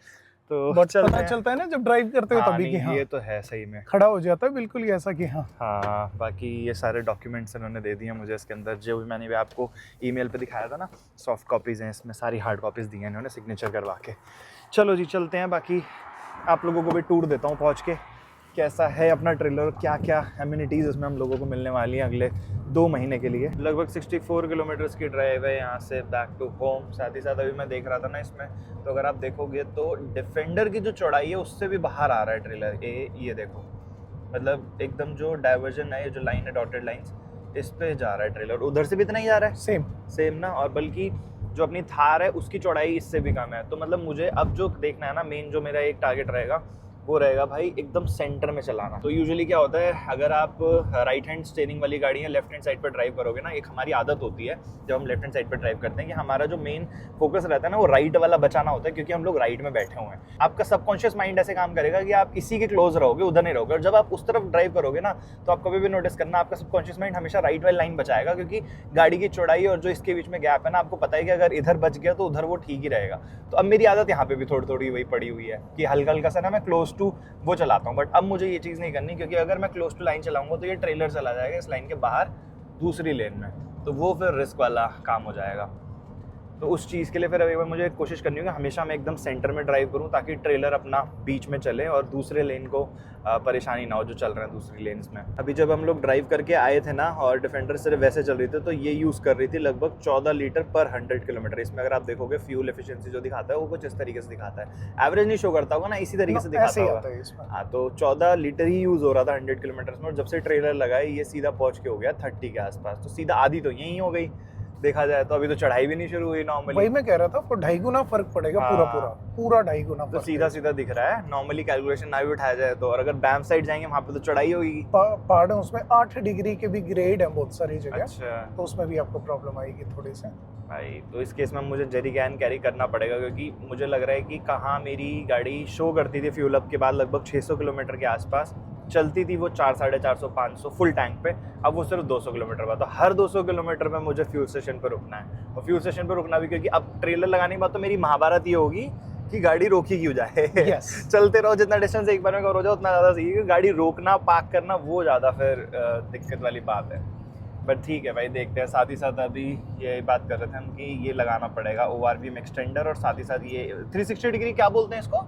तो पता चलता है ना जब ड्राइव करते हो तभी कि हाँ, ये तो है सही में खड़ा हो जाता है बिल्कुल ही ऐसा कि हाँ। बाकी ये सारे डॉक्यूमेंट्स इन्होंने दे दिए मुझे इसके अंदर, जो भी मैंने भी आपको ईमेल पे दिखाया था ना। सॉफ्ट कॉपीज़ हैं इसमें, सारी हार्ड कॉपीज़ दी हैं इन्होंने सिग्नेचर करवा के। चलो जी चलते हैं, बाकी आप लोगों को भी टूर देता हूँ पहुँच के कैसा है अपना ट्रेलर, क्या क्या एमिनिटीज़ इसमें हम लोगों को मिलने वाली हैं अगले 2 महीने के लिए। लगभग 64 किलोमीटर्स की ड्राइव है यहाँ से बैक टू होम। साथ ही साथ अभी मैं देख रहा था ना इसमें, तो अगर आप देखोगे तो डिफेंडर की जो चौड़ाई है उससे भी बाहर आ रहा है ट्रेलर। ये देखो, मतलब एकदम जो डाइवर्जन है, ये जो लाइन है डॉटेड लाइंस, इस पे जा रहा है ट्रेलर। उधर से भी इतना ही जा रहा है, सेम ना। और बल्कि जो अपनी थार है उसकी चौड़ाई इससे भी कम है। तो मतलब मुझे अब जो देखना है ना, मेन जो मेरा एक टारगेट रहेगा वो रहेगा भाई एकदम सेंटर में चलाना। तो यूजुअली क्या होता है, अगर आप राइट हैंड स्टीयरिंग वाली गाड़ी है लेफ्ट हैंड साइड पर ड्राइव करोगे ना, एक हमारी आदत होती है जब हम लेफ्ट हैंड साइड पर ड्राइव करते हैं कि हमारा जो मेन फोकस रहता है ना वो राइट वाला बचाना होता है, क्योंकि हम लोग राइट में बैठे हुए हैं। आपका सबकॉन्शियस माइंड ऐसे काम करेगा कि आप इसी के क्लोज रहोगे, उधर नहीं रहोगे। और जब आप उस तरफ ड्राइव करोगे ना, तो आप कभी भी नोटिस करना आपका सबकॉन्शियस माइंड हमेशा राइट वाली लाइन बचाएगा, क्योंकि गाड़ी की चौड़ाई और जो इसके बीच में गैप है ना, आपको पता है कि अगर इधर बच गया तो उधर वो ठीक ही रहेगा। तो अब मेरी आदत यहाँ पे भी थोड़ी थोड़ी वही पड़ी हुई है कि हल्का हल्का सा ना मैं क्लोज टू वो चलाता हूँ। बट अब मुझे ये चीज़ नहीं करनी, क्योंकि अगर मैं क्लोज टू लाइन चलाऊंगा तो ये ट्रेलर चला जाएगा इस लाइन के बाहर दूसरी लेन में, तो वो फिर रिस्क वाला काम हो जाएगा। तो उस चीज़ के लिए फिर अभी मुझे कोशिश करनी होगी हमेशा मैं एकदम सेंटर में ड्राइव करूं, ताकि ट्रेलर अपना बीच में चले और दूसरे लेन को परेशानी ना हो जो चल रहे हैं दूसरी लेन्स में। अभी जब हम लोग ड्राइव करके आए थे ना, और डिफेंडर सिर्फ वैसे चल रही थी, तो ये यूज़ कर रही थी लगभग 14 लीटर पर 100 किलोमीटर। इसमें अगर आप देखोगे फ्यूल एफिशिएंसी जो दिखाता है वो कुछ इस तरीके से दिखाता है, एवरेज नहीं शो करता होगा ना, इसी तरीके से दिखाता होगा। हाँ, तो 14 लीटर ही यूज़ हो रहा था 100 किलोमीटर में, और जब से ट्रेलर लगाए ये सीधा पहुँच के हो गया 30 के आसपास। तो सीधा आधी तो यही हो गई देखा जाए तो। अभी तो चढ़ाई भी नहीं शुरू हुई नॉर्मली। वही मैं कह रहा था, आपको 2.5 गुना फर्क पड़ेगा। पूरा 2.5 गुना तो सीधा सीधा दिख रहा है नॉर्मली कैलकुलेशन ना भी उठाया जाए तो। और अगर बैम साइड जाएंगे वहाँ पे तो चढ़ाई होगी। पहाड़ है उसमें 8 डिग्री के भी ग्रेड है बहुत सारी जगह। अच्छा, तो उसमें भी आपको प्रॉब्लम आएगी थोड़ी से भाई। तो इस केस में मुझे जेरी कैन कैरी करना पड़ेगा, क्योंकि मुझे लग रहा है कि कहाँ मेरी गाड़ी शो करती थी फ्यूल अप के बाद लगभग 600 किलोमीटर के आसपास चलती थी वो, 400, 450, 500 फुल टैंक पे। अब वो सिर्फ 200 किलोमीटर बाद। तो हर 200 किलोमीटर में मुझे फ्यूल स्टेशन पर रुकना है। और फ्यूल स्टेशन पर रुकना भी क्योंकि अब ट्रेलर लगाने के बाद तो मेरी महाभारत ये होगी कि गाड़ी रोकी क्यों जाए। चलते रहो, जितना डिस्टेंस एक बार में कवर हो जाए उतना ज़्यादा सही है। गाड़ी रोकना, पार्क करना वो ज़्यादा फिर दिक्कत वाली बात है। बट ठीक है भाई, देखते हैं। साथ ही साथ अभी ये बात कर रहे थे हम कि ये लगाना पड़ेगा ORVM एक्सटेंडर, और साथ ही साथ ये 360 डिग्री क्या बोलते हैं इसको,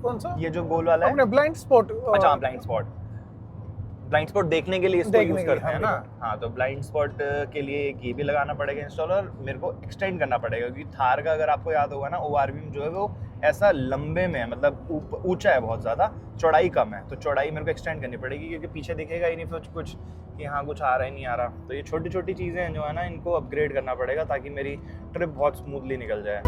कौन सा, ये जो गोल वाला है, ब्लाइंड स्पॉट। अच्छा, ब्लाइंड स्पॉट देखने के लिए इसको यूज करते हैं ना। हाँ, तो ब्लाइंड स्पॉट के लिए एक ये भी लगाना पड़ेगा इंस्टॉलर। मेरे को एक्सटेंड करना पड़ेगा, क्योंकि थार का अगर आपको याद होगा ना, ORVM जो है वो ऐसा लंबे में, मतलब ऊंचा है बहुत ज़्यादा, चौड़ाई कम है। तो चौड़ाई मेरे को एक्सटेंड करनी पड़ेगी, क्योंकि पीछे दिखेगा ही नहीं कुछ कि हाँ कुछ आ रहा है नहीं आ रहा। तो ये छोटी छोटी चीज़ें हैं जो है ना, इनको अपग्रेड करना पड़ेगा ताकि मेरी ट्रिप बहुत स्मूथली निकल जाए।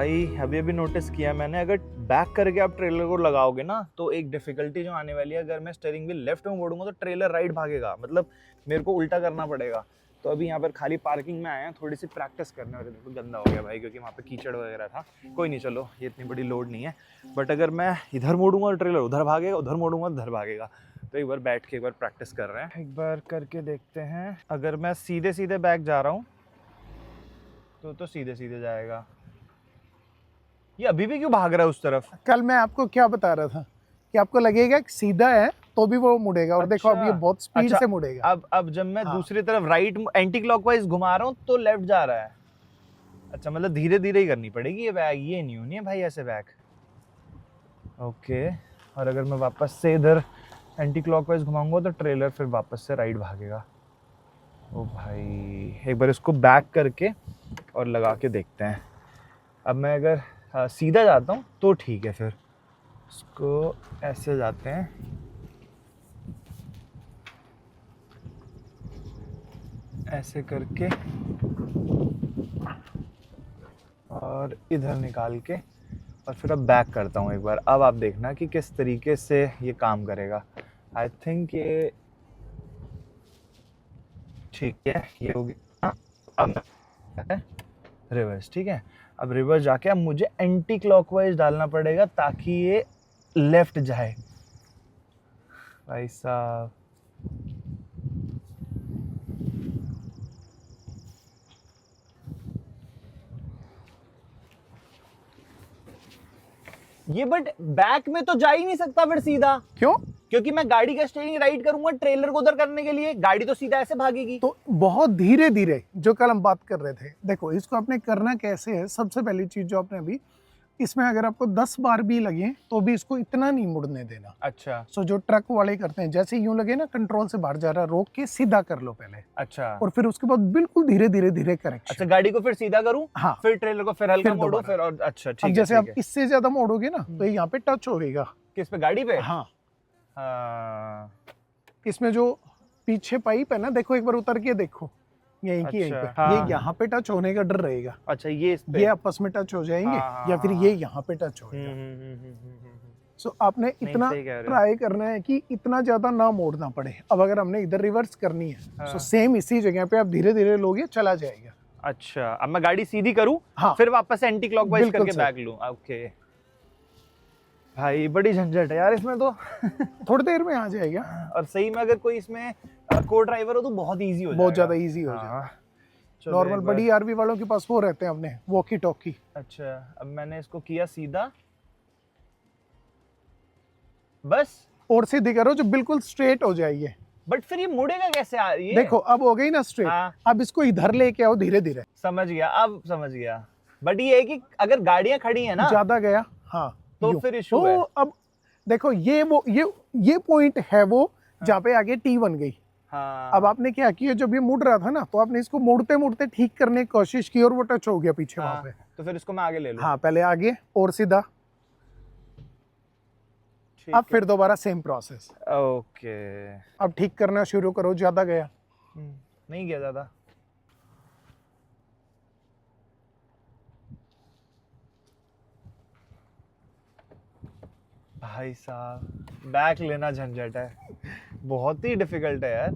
भाई अभी अभी नोटिस किया मैंने, अगर बैक करके आप ट्रेलर को लगाओगे ना तो एक डिफिकल्टी जो आने वाली है, अगर मैं स्टीयरिंग व्हील लेफ्ट में मोड़ूंगा तो ट्रेलर राइट भागेगा, मतलब मेरे को उल्टा करना पड़ेगा। तो अभी यहाँ पर खाली पार्किंग में आए हैं थोड़ी सी प्रैक्टिस करने, और देखो गंदा हो गया भाई क्योंकि वहाँ पे कीचड़ वगैरह था। कोई नहीं, चलो ये इतनी बड़ी लोड नहीं है, बट अगर मैं इधर मोड़ूंगा तो ट्रेलर उधर भागेगा, उधर मोड़ूंगा तो उधर भागेगा। तो एक बार बैठ के एक बार प्रैक्टिस कर रहे हैं, एक बार करके देखते हैं। अगर मैं सीधे सीधे बैक जा रहा हूँ तो सीधे सीधे जाएगा। ये अभी भी क्यों भाग रहा है उस तरफ? कल मैं आपको क्या बता रहा था कि आपको लगेगा कि सीधा है तो भी वो मुड़ेगा, और देखो अब ये बहुत स्पीड से मुड़ेगा। अब जब मैं दूसरी तरफ राइट एंटी क्लॉकवाइज घुमा रहा हूँ तो लेफ्ट जा रहा है। अच्छा, मतलब धीरे धीरे ही करनी पड़ेगी ये बैक, ये नहीं होनी है भाई ऐसे बैक। ओके, और अगर मैं वापस से इधर एंटी क्लॉकवाइज घुमाऊंगा तो ट्रेलर फिर वापस से राइट भागेगा। ओ भाई, एक बार इसको बैक करके और लगा के देखते हैं। अब मैं अगर सीधा जाता हूँ तो ठीक है, फिर इसको ऐसे जाते हैं, ऐसे करके और इधर निकाल के, और फिर अब बैक करता हूँ एक बार। अब आप देखना कि किस तरीके से ये काम करेगा। आई थिंक ये ठीक है, ये हो गया। अब रिवर्स, ठीक है। अब रिवर्स जाके अब मुझे एंटी क्लॉकवाइज डालना पड़ेगा ताकि ये लेफ्ट जाए। भाई साहब, ये बट बैक में तो जा ही नहीं सकता फिर सीधा। क्यों? क्योंकि मैं गाड़ी का स्टीयरिंग राइट करूंगा ट्रेलर को उधर करने के लिए, गाड़ी तो सीधा ऐसे भागेगी। तो बहुत धीरे धीरे, जो कल हम बात कर रहे थे, देखो इसको आपने करना कैसे है। सबसे पहली चीज जो आपने अभी इसमें, अगर आपको 10 बार भी लगे तो भी इसको इतना नहीं मुड़ने देना। अच्छा। सो जो ट्रक वाले करते हैं, जैसे यूं लगे ना कंट्रोल से बाहर जा रहा है, रोक के सीधा कर लो पहले। अच्छा। और फिर उसके बाद बिल्कुल धीरे धीरे धीरे करेक्शन। अच्छा, गाड़ी को फिर सीधा करूं, हाँ, फिर ट्रेलर को फिर हल्का मोड़ो, फिर और अच्छा ठीक है। जैसे आप इससे ज्यादा मोड़ोगे ना तो यहाँ पे टच होगा। किस पे? गाड़ी पे? हाँ। हाँ। इसमें जो पीछे पाइप है ना, देखो एक बार उतर के देखो, यहीं की यहीं पे। हाँ। ये यहाँ पे टच होने का डर रहेगा। अच्छा, ये इस पे, ये आपस में टच हो जाएंगे, या फिर ये यहाँ पे टच होगा। सो आपने इतना ट्राई करना है कि इतना ज्यादा ना मोड़ना पड़े। अब अगर हमने इधर रिवर्स करनी है तो सेम इसी जगह पे आप धीरे धीरे लोगे, चला जाएगा। अच्छा, अब मैं गाड़ी सीधी करूं, हाँ, फिर वापस एंटी क्लॉकवाइज करके बैक लूं। ओके भाई, बड़ी झंझट है यार इसमें तो। थोड़ी देर में आ जाएगा। और सही में अगर कोई इसमें को ड्राइवर हो तो बहुत इजी हो जाएगा, बहुत ज्यादा इजी हो जाएगा। नॉर्मल बड़ी आरवी वालों के पास वो रहते हैं अपने वॉकी टॉकी। अच्छा, अब मैंने इसको किया सीधा, बस और सीधी करो जो बिल्कुल स्ट्रेट हो जाइए। बट फिर ये मुड़ेगा कैसे? ये देखो अब हो गई ना स्ट्रेट। हाँ। अब इसको इधर लेके आओ धीरे धीरे। समझ गया, अब समझ गया। बट ये है कि अगर गाड़ियां खड़ी हैं ना, ज्यादा गया, हाँ, तो फिर इशू है। अब देखो ये पॉइंट है वो जहाँ पे आगे टी बन गई। हाँ। अब आपने क्या किया, जब ये मुड़ रहा था ना तो आपने इसको मुड़ते मुड़ते ठीक करने की कोशिश की और वो टच हो गया पीछे। हाँ, वहां पे तो फिर इसको मैं आगे ले लूं। हाँ, पहले आगे और सीधा, अब फिर दोबारा सेम प्रोसेस। ओके, अब ठीक करना शुरू करो। ज्यादा गया, नहीं गया ज्यादा। भाई साहब, बैक लेना झंझट है, बहुत ही डिफिकल्ट है यार।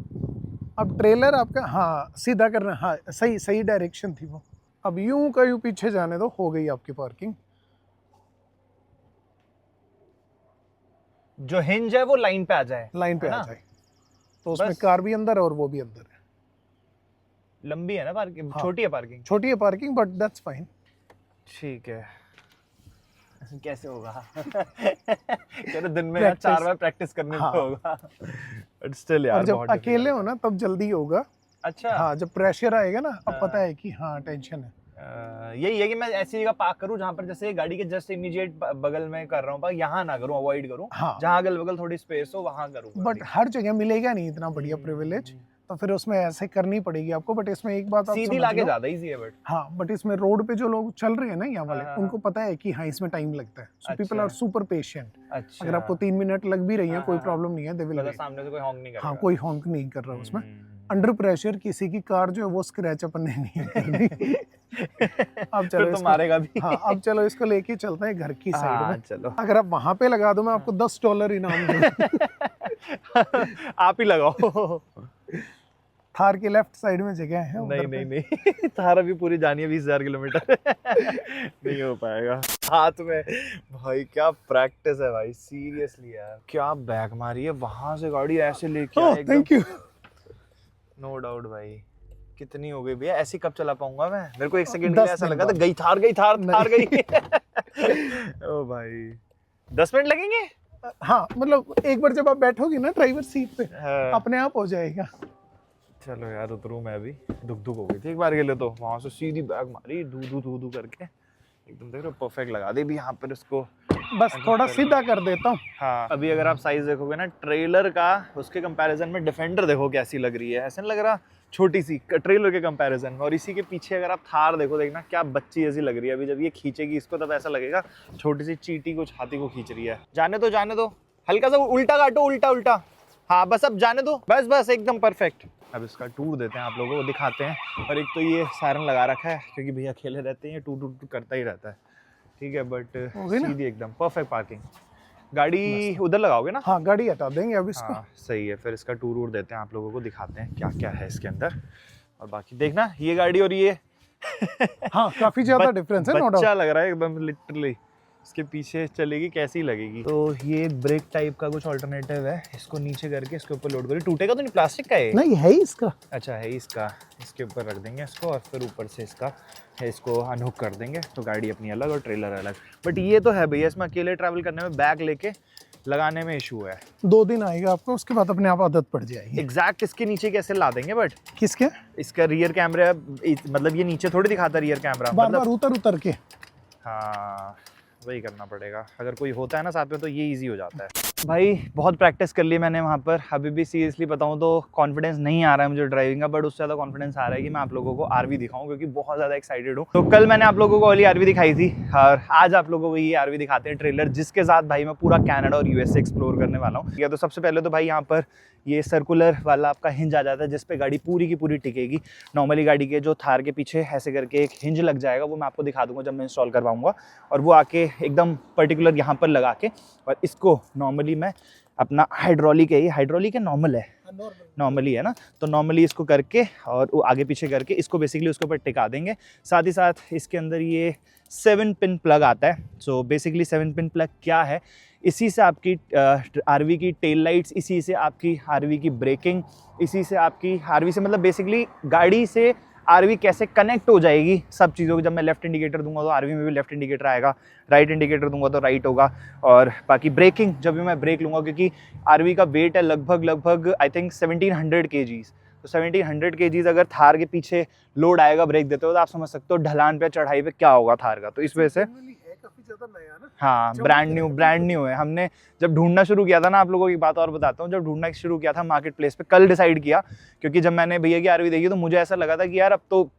अब ट्रेलर आपका, हाँ, सीधा करना। हाँ, सही सही डायरेक्शन थी वो। अब यूं का यूं पीछे जाने दो, हो गई आपकी पार्किंग। जो हिंज है वो लाइन पे आ जाए, लाइन पे है आ ना? जाए तो उसमें कार भी अंदर है और वो भी अंदर है। लंबी है ना पार्किंग? हाँ। छोटी है पार्किंग? छोटी है पार्किंग, बट दैट्स फाइन। ठीक है। कैसे होगा? कह रहे दिन में यार 4 बार प्रैक्टिस करने हाँ। को होगा। बट स्टिल यार, और जब बहुत अकेले हो ना तब जल्दी होगा। अच्छा। हाँ, जब प्रेशर आएगा ना, अब हाँ। पता है कि हाँ टेंशन है। यही है कि मैं ऐसी जगह पार्क करूं जहां पर जैसे गाड़ी के जस्ट इमीडिएट बगल में कर रहा हूं, यहाँ ना करूं, अवॉइड करूं। हाँ। जहां अगल बगल थोड़ी स्पेस हो वहां करूं। बट हर जगह मिलेगा नहीं इतना बढ़िया प्रिविलेज, तो फिर उसमें ऐसे करनी पड़ेगी आपको। बट इसमें एक बात आप सीधी समझ लाके लो। ज्यादा इजी है बट। हाँ, बट इसमें रोड पे जो लोग चल रहे हैं ना यहाँ वाले, हाँ, उनको पता है कि हाँ इसमें टाइम लगता है। सो अच्छा। People are super patient. अच्छा, अगर आपको 3 मिनट लग भी रही है, हाँ, कोई हाँ, प्रॉब्लम नहीं है, दे विल मतलब वेट। सामने से कोई हॉन्क नहीं करेगा। हाँ, कोई हॉन्क नहीं कर रहा उसमें। अंडर प्रेशर किसी की कार जो है वो स्क्रैच अपन ने नहीं करनी। अब चलो फिर तो मारेगा भी। हाँ, अब चलो इसको लेके चलते हैं घर की साइड हाँ में। चलो। अगर आप वहां पे लगा दो मैं आपको $10 इनाम दूंगा। आप ही लगाओ। थार के लेफ्ट साइड में जगह है उधर नहीं पे। नहीं नहीं, थार अभी पूरी जानी है 20,000 किलोमीटर। नहीं हो पाएगा हाथ में। भाई क्या प्रैक्टिस है भाई, सीरियसली यार, क्या बैक मारी है वहां से गाड़ी ऐसे लेके आए एकदम। Thank you. नो डाउट भाई। कितनी हो गई भैया, ऐसी कब चला पाऊंगा मैं? मेरे को एक सेकंड के लिए 10 ऐसा मिनट लगा था बाद। गई थार नहीं। गई। ओ भाई 10 मिनट लगेंगे? हाँ मतलब एक बार जब आप बैठोगे ना ड्राइवर सीट पे हाँ। अपने आप हो जाएगा। चलो यार उतरूं मैं भी, दुख हो गई थी एक बार के लिए तो, वहां से सीधी बैग मारी धू करके एकदम, देख रहे हो परफेक्ट लगा दी भी यहाँ पर इसको। बस थोड़ा सीधा कर देता हूँ। हाँ अभी अगर आप साइज देखोगे ना ट्रेलर का, उसके कंपैरिजन में डिफेंडर देखो कैसी लग रही है, ऐसा नहीं लग रहा छोटी सी ट्रेलर के कंपैरिजन में। और इसी के पीछे अगर आप थार देखो, देखना क्या बच्ची ऐसी लग रही है। अभी जब ये खींचेगी इसको तब ऐसा लगेगा छोटी सी चींटी को हाथी को खींच रही है। जाने दो, हल्का सा उल्टा काटो, उल्टा। हाँ बस अब जाने दो, बस एकदम परफेक्ट। अब इसका टूर देते हैं आप लोगों को, दिखाते हैं। और एक तो ये सायरन लगा रखा है क्योंकि भैया अकेले रहते हैं, टू करता ही रहता है, ठीक है। बट सीधी एकदम परफेक्ट पार्किंग। गाड़ी उधर लगाओगे ना? हाँ गाड़ी हटा देंगे अब इसको। हाँ सही है, फिर इसका टूर देते हैं आप लोगों को, दिखाते हैं क्या क्या है इसके अंदर। और बाकी देखना ये गाड़ी और ये हाँ काफी ज्यादा डिफरेंस है, नो बच्चा डाउट। लग रहा है एकदम लिटरली। इसके पीछे चलेगी कैसी लगेगी। तो ये ब्रेक टाइप का कुछ ऑल्टरनेटिव है, इसको नीचे करके इसके ऊपर लोड करिए। टूटेगा तो नहीं, प्लास्टिक का है? नहीं है इसका। अच्छा है इसका, इसके ऊपर रख देंगे इसको और फिर ऊपर से इसको अनहुक कर देंगे, तो गाड़ी अपनी अलग और ट्रेलर अलग। बट ये तो है भैया, इसमें अकेले ट्रैवल करने में बैग लेके लगाने में इशू है। 2 दिन आएगा आपको, उसके बाद अपने आप आदत पड़ जाएगी। एग्जैक्ट इसके नीचे कैसे ला देंगे? बट किसके? इसका रियर कैमरा, मतलब ये नीचे थोड़ी दिखाता रियर कैमरा, बार मतलब बार उतर के। हाँ वही करना पड़ेगा। अगर कोई होता है ना साथ में तो ये इजी हो जाता है। भाई बहुत प्रैक्टिस कर ली मैंने वहाँ पर, अभी भी सीरियसली बताऊँ तो कॉन्फिडेंस नहीं आ रहा है मुझे ड्राइविंग का, बट उससे ज़्यादा कॉन्फिडेंस आ रहा है कि मैं आप लोगों को आरवी दिखाऊं, क्योंकि बहुत ज़्यादा एक्साइटेड हूँ। तो कल मैंने आप लोगों को वाली आरवी दिखाई थी और आज आप लोगों को ये आरवी दिखाते हैं ट्रेलर, जिसके साथ भाई मैं पूरा कनाडा और यूएसए एक्सप्लोर करने वाला हूँ। तो सबसे पहले तो भाई यहाँ पर ये सर्कुलर वाला आपका हिंज आ जाता है, जिस पे गाड़ी पूरी की पूरी टिकेगी। नॉर्मली गाड़ी के जो थार के पीछे ऐसे करके एक हिंज लग जाएगा, वो मैं आपको दिखा दूंगा जब मैं इंस्टॉल करवाऊंगा। और वो आके एकदम पर्टिकुलर यहाँ पर लगा के, और इसको नॉर्मली मैं अपना हाइड्रोलिक है, ये हाइड्रोलिक है नॉर्मल है, नॉर्मली है ना, तो नॉर्मली इसको करके और वो आगे पीछे करके इसको बेसिकली उसके ऊपर टिका देंगे। साथ ही साथ इसके अंदर ये 7 पिन प्लग आता है। सो बेसिकली 7 पिन प्लग क्या है, इसी से आपकी आरवी की टेल लाइट्स, इसी से आपकी आरवी की ब्रेकिंग, इसी से आपकी आरवी से मतलब बेसिकली गाड़ी से आरवी कैसे कनेक्ट हो जाएगी सब चीज़ों की। जब मैं लेफ्ट इंडिकेटर दूंगा तो आरवी में भी लेफ्ट इंडिकेटर आएगा, राइट इंडिकेटर दूंगा तो राइट होगा। और बाकी ब्रेकिंग, जब भी मैं ब्रेक लूँगा, क्योंकि आरवी का वेट है लगभग आई थिंक 1700 kgs, तो 1700 kgs अगर थार के पीछे लोड आएगा ब्रेक देते हो तो आप समझ सकते हो ढलान पे चढ़ाई पे क्या होगा थार का। तो इस वजह से काफी ज्यादा नया ना। हाँ ब्रांड न्यू है। हमने जब ढूंढना शुरू किया था ना, आप लोगों की बात और बताता हूँ, जब ढूंढना शुरू किया था मार्केट प्लेस पे, कल डिसाइड किया, क्योंकि जब मैंने भैया की आरवी देखी तो मुझे ऐसा लगा था कि यार अब तो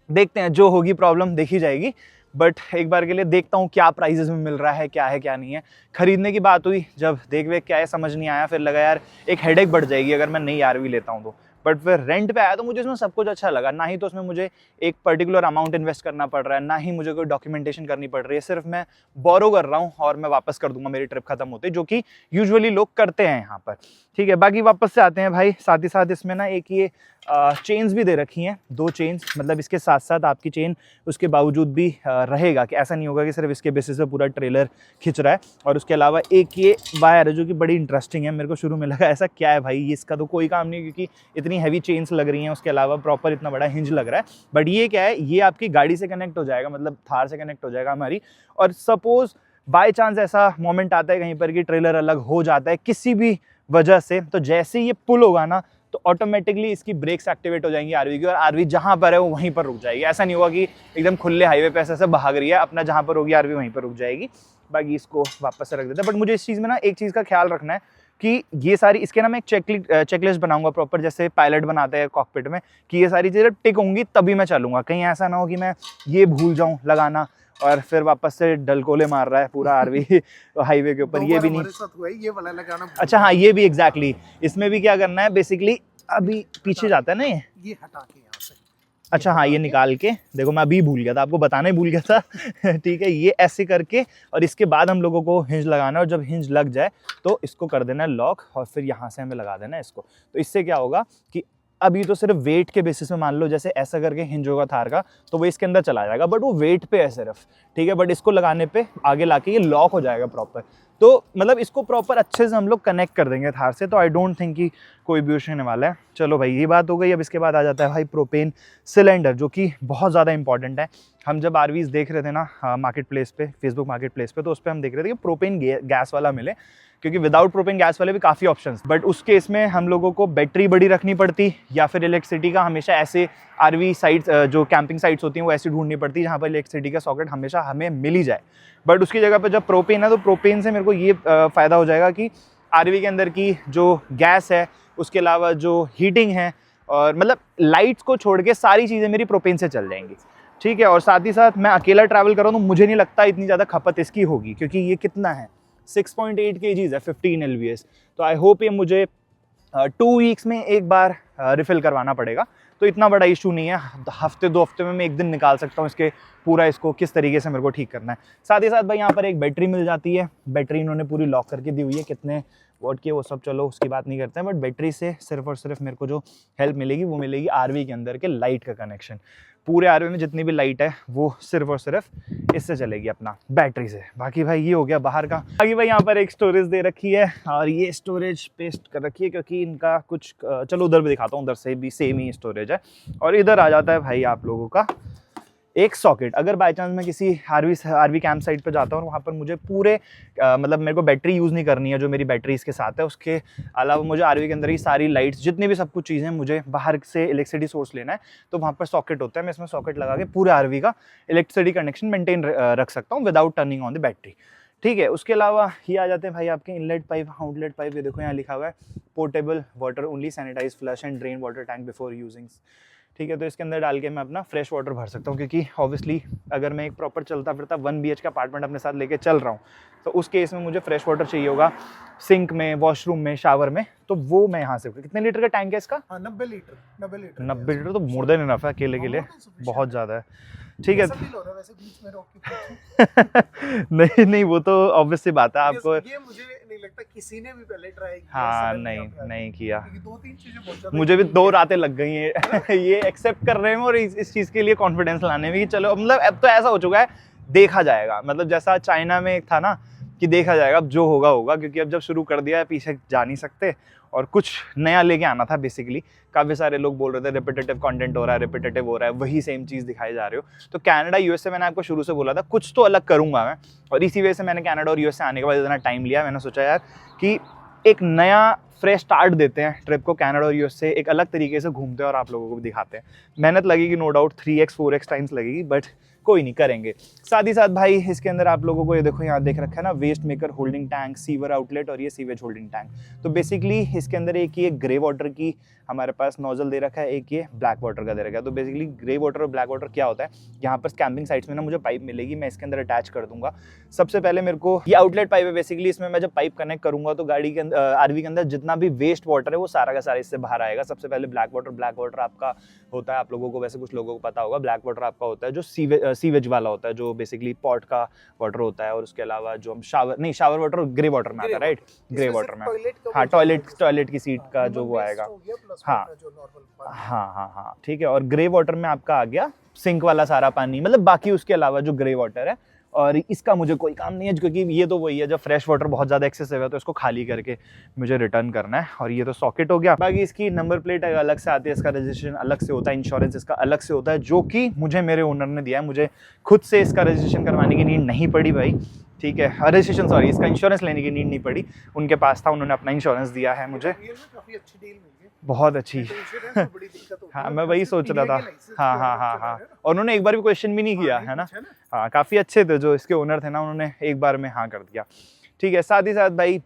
देखते हैं, जो होगी प्रॉब्लम देखी जाएगी, बट एक बार के लिए देखता हूँ क्या प्राइजेस में मिल रहा है, क्या है क्या नहीं है। खरीदने की बात हुई, जब देख वेख क्या है समझ नहीं आया, फिर लगा यार एक हेडेक बढ़ जाएगी अगर मैं नई आरवी लेता हूँ तो। बट फिर रेंट पे आया तो मुझे इसमें सब कुछ अच्छा लगा, ना ही तो उसमें मुझे एक पर्टिकुलर अमाउंट इन्वेस्ट करना पड़ रहा है, ना ही मुझे कोई डॉक्यूमेंटेशन करनी पड़ रही है, सिर्फ मैं बोरो कर रहा हूँ और मैं वापस कर दूंगा मेरी ट्रिप खत्म होते, जो कि यूजुअली लोग करते हैं यहाँ पर। ठीक है, बाकी वापस से आते हैं भाई। साथ ही साथ इसमें ना एक ये चेन्स भी दे रखी हैं, 2 चेन्स, मतलब इसके साथ साथ आपकी चेन उसके बावजूद भी रहेगा, कि ऐसा नहीं होगा कि सिर्फ इसके बेसिस पे पूरा ट्रेलर खिंच रहा है। और उसके अलावा एक ये वायर है जो कि बड़ी इंटरेस्टिंग है, मेरे को शुरू में लगा ऐसा क्या है भाई, इसका तो कोई काम नहीं, क्योंकि इतनी हैवी चेन्स लग रही हैं, उसके अलावा प्रॉपर इतना बड़ा हिंज लग रहा है। बट ये क्या है, ये आपकी गाड़ी से कनेक्ट हो जाएगा, मतलब थार से कनेक्ट हो जाएगा हमारी। और सपोज बाय चांस ऐसा मोमेंट आता है कहीं पर कि ट्रेलर अलग हो जाता है किसी भी वजह से, तो जैसे ही ये पुल होगा ना तो ऑटोमेटिकली इसकी ब्रेक्स एक्टिवेट हो जाएंगी आरवी की, और आरवी जहां पर है वो वहीं पर रुक जाएगी। ऐसा नहीं होगा कि एकदम खुले हाईवे पे ऐसे भाग रही है, अपना जहां पर होगी आरवी वहीं पर रुक जाएगी। बाकी इसको वापस से रख देते हैं। बट मुझे इस चीज़ में ना एक चीज़ का ख्याल रखना है कि ये सारी, इसके ना मैं एक चेकलिस्ट बनाऊंगा प्रॉपर, जैसे पायलट बनाते हैं कॉकपिट में, कि ये सारी चीज़ें टिक होंगी तभी मैं चलूँगा। कहीं ऐसा ना हो कि मैं ये भूल जाऊँ लगाना और फिर वापस से डलकोले मार रहा है पूरा आरवी हाईवे के ऊपर। ये भी नहीं, साथ हुआ है, ये वाला लगाना। अच्छा हाँ ये भी एग्जैक्टली। इसमें भी क्या करना है बेसिकली, अभी पीछे जाता है ना ये हटा के यहाँ से अच्छा हाँ, ये निकाल के देखो, मैं अभी भूल गया था, आपको बताना ही भूल गया था ठीक है, ये ऐसे करके और इसके बाद हम लोगों को हिंज लगाना है, और जब हिंज लग जाए तो इसको कर देना है लॉक, और फिर यहाँ से हमें लगा देना है इसको। तो इससे क्या होगा कि अभी तो सिर्फ वेट के बेसिस में मान लो जैसे ऐसा करके हिंज होगा थार का, तो वो इसके अंदर चला जाएगा, बट वो वेट पे है सिर्फ, ठीक है। बट इसको लगाने पे आगे लाके ये लॉक हो जाएगा प्रॉपर। तो मतलब इसको प्रॉपर अच्छे से हम लोग कनेक्ट कर देंगे थार से, तो आई डोंट थिंक कि कोई भी इशू होने वाला है। चलो भाई, ये बात हो गई। अब इसके बाद आ जाता है भाई प्रोपेन सिलेंडर, जो कि बहुत ज़्यादा इंपॉर्टेंट है। हम जब आरवीज देख रहे थे ना मार्केट प्लेस पे, फेसबुक मार्केट प्लेस पे, तो उस पर हम देख रहे थे कि प्रोपेन गैस वाला मिले, क्योंकि विदाउट प्रोपेन गैस वाले भी काफ़ी ऑप्शंस, बट उस केस में हम लोगों को बैटरी बड़ी रखनी पड़ती, या फिर इलेक्ट्रिसिटी का हमेशा ऐसे आरवी साइट्स जो कैंपिंग साइट्स होती हैं वो ऐसी ढूंढनी पड़ती है जहाँ पर इलेक्ट्रिसिटी का सॉकेट हमेशा हमें मिल ही जाए। बट उसकी जगह पर जब प्रोपेन है, तो प्रोपेन से मेरे को ये फ़ायदा हो जाएगा कि आरवी के अंदर की जो गैस है, उसके अलावा जो हीटिंग है, और मतलब लाइट्स को छोड़ के सारी चीज़ें मेरी प्रोपेन से चल जाएंगी, ठीक है। और साथ ही साथ मैं अकेला ट्रैवल कर रहा हूँ, तो मुझे नहीं लगता इतनी ज़्यादा खपत इसकी होगी, क्योंकि ये कितना है 6.8 kgs है, 15 LBS। तो आई होप ये मुझे 2 वीक्स में एक बार रिफ़िल करवाना पड़ेगा, तो इतना बड़ा इशू नहीं है। हफ्ते 2 हफ्ते में मैं एक दिन निकाल सकता हूँ इसके पूरा इसको किस तरीके से मेरे को ठीक करना है। साथ ही साथ भाई यहाँ पर एक बैटरी मिल जाती है, बैटरी इन्होंने पूरी लॉक करके दी हुई है, कितने वॉट की वो सब चलो उसकी बात नहीं करते हैं, बट बैटरी से सिर्फ और सिर्फ मेरे को जो हेल्प मिलेगी वो मिलेगी आरवी के अंदर के लाइट का कनेक्शन। पूरे आरवी में जितनी भी लाइट है वो सिर्फ और सिर्फ इससे चलेगी, अपना बैटरी से। बाकी भाई ये हो गया बाहर का। बाकी भाई यहाँ पर एक स्टोरेज दे रखी है, और ये स्टोरेज पेस्ट कर रखी है, क्योंकि इनका कुछ चलो उधर भी दिखाता हूँ, उधर से भी सेम ही स्टोरेज है। और इधर आ जाता है भाई आप लोगों का एक सॉकेट। अगर बाई चांस मैं किसी आरवी कैंप साइट पर जाता हूँ और वहाँ पर मुझे पूरे मतलब मेरे को बैटरी यूज़ नहीं करनी है जो मेरी बैटरी इसके साथ है, उसके अलावा मुझे आरवी के अंदर ही सारी लाइट्स जितनी भी सब कुछ चीज़ें मुझे बाहर से इलेक्ट्रिसिटी सोर्स लेना है, तो वहाँ पर सॉकेट होता है। मैं इसमें सॉकेट लगा के पूरे आरवी का इलेक्ट्रिसिटी कनेक्शन मेंटेन रख सकता हूँ without turning on the battery, ठीक है। उसके अलावा ये आ जाते हैं भाई आपके इनलेट पाइप, आउटलेट पाइप। ये देखो यहाँ लिखा हुआ है portable water only, sanitise flush and drain water tank before using, ठीक है। तो इसके अंदर डाल के मैं अपना फ्रेश वाटर भर सकता हूँ, क्योंकि ऑब्वियसली अगर मैं एक प्रॉपर चलता फिरता 1 BH का अपार्टमेंट अपने साथ लेके चल रहा हूँ, तो उस केस में मुझे फ्रेश वाटर चाहिए होगा सिंक में, वॉशरूम में, शावर में, तो वो मैं यहाँ से। कितने लीटर का टैंक है इसका? 90 लीटर 90 लीटर तो मोर देन इनफ है अकेले के लिए, बहुत ज़्यादा है, ठीक है। नहीं नहीं, वो तो ऑब्वियस सी बात है। आपको ये मुझे नहीं लगता किसी ने भी पहले ट्राई किया। हाँ नहीं किया, 2-3 चीजें बहुत ज्यादा, मुझे भी 2 रातें लग गई हैं ये एक्सेप्ट करने में और इस चीज़ के लिए कॉन्फिडेंस लाने में कि चलो, मतलब अब तो ऐसा हो चुका है, देखा जाएगा। मतलब जैसा चाइना में एक था ना कि देखा जाएगा, अब जो होगा होगा, क्योंकि अब जब शुरू कर दिया है पीछे जा नहीं सकते, और कुछ नया लेके आना था बेसिकली। काफ़ी सारे लोग बोल रहे थे रिपीटेटिव कंटेंट हो रहा है, रिपीटेटिव हो रहा है, वही सेम चीज़ दिखाई जा रहे हो। तो कनाडा यूएसए मैंने आपको शुरू से बोला था कुछ तो अलग करूँगा मैं, और इसी वजह से मैंने कनाडा और यूएसए आने के बाद इतना टाइम लिया। मैंने सोचा यार कि एक नया फ्रेश स्टार्ट देते हैं ट्रिप को, कनाडा और यूएसए एक अलग तरीके से घूमते हैं और आप लोगों को भी दिखाते हैं। मेहनत लगेगी no doubt, 3x 4x times लगेगी, बट कोई नहीं, करेंगे। साथ ही साथ भाई इसके अंदर आप लोगों को ये देखो यहाँ देख रखा है ना, waste maker holding tank, sewer outlet और ये सीवेज होल्डिंग टैंक। तो बेसिकली इसके अंदर एक ये ग्रे वाटर की हमारे पास नोजल दे रखा है, एक ये ब्लैक वाटर का दे रखा है। तो बेसिकली ग्रे वाटर और ब्लैक वाटर क्या होता है, यहाँ पर कैंपिंग साइट्स में ना मुझे पाइप मिलेगी, मैं इसके अंदर अटैच कर दूंगा। सबसे पहले मेरे को ये आउटलेट पाइप है बेसिकली, इसमें मैं जब पाइप कनेक्ट करूंगा तो गाड़ी के अंदर आरवी के अंदर जितना भी वेस्ट वाटर है वो सारा का सारा इससे बाहर आएगा। सबसे पहले ब्लैक वाटर आपका होता है, आप लोगों को वैसे कुछ लोगों को पता होगा, ब्लैक वाटर आपका होता है जो सीवेज वाला होता है, जो बेसिकली पॉट का वाटर होता है। और उसके अलावा जो हम शावर वाटर ग्रे वाटर में आता है, राइट, ग्रे वाटर में, हाँ, टॉयलेट की सीट का जो वो आएगा, हाँ, ठीक है। और ग्रे वाटर में आपका आ गया सिंक वाला सारा पानी, मतलब बाकी उसके अलावा जो ग्रे वाटर है, और इसका मुझे कोई काम नहीं है, क्योंकि ये तो वही है, जब फ्रेश वाटर बहुत ज़्यादा एक्सेसिव है तो इसको खाली करके मुझे रिटर्न करना है। और ये तो सॉकेट हो गया। बाकी इसकी नंबर प्लेट अलग से आती है, इसका रजिस्ट्रेशन अलग से होता है, इंश्योरेंस इसका अलग से होता है, जो कि मुझे मेरे ओनर ने दिया है। मुझे खुद से इसका रजिस्ट्रेशन करवाने की नीड नहीं पड़ी भाई, ठीक है, रजिस्ट्रेशन सॉरी, इसका इंश्योरेंस लेने की नीड नहीं पड़ी, उन्के पास था, उन्होंने अपना इंश्योरेंस दिया है मुझे। काफी अच्छी डील मिल गई, बहुत अच्छी। हाँ, मैं वही सोच रहा था, हाँ, और उन्होंने एक बार भी क्वेश्चन भी नहीं किया है ना, हाँ, काफ़ी अच्छे थे जो इसके ओनर थे ना, उन्होंने एक बार में हाँ कर दिया, ठीक है। साथ ही साथ भाई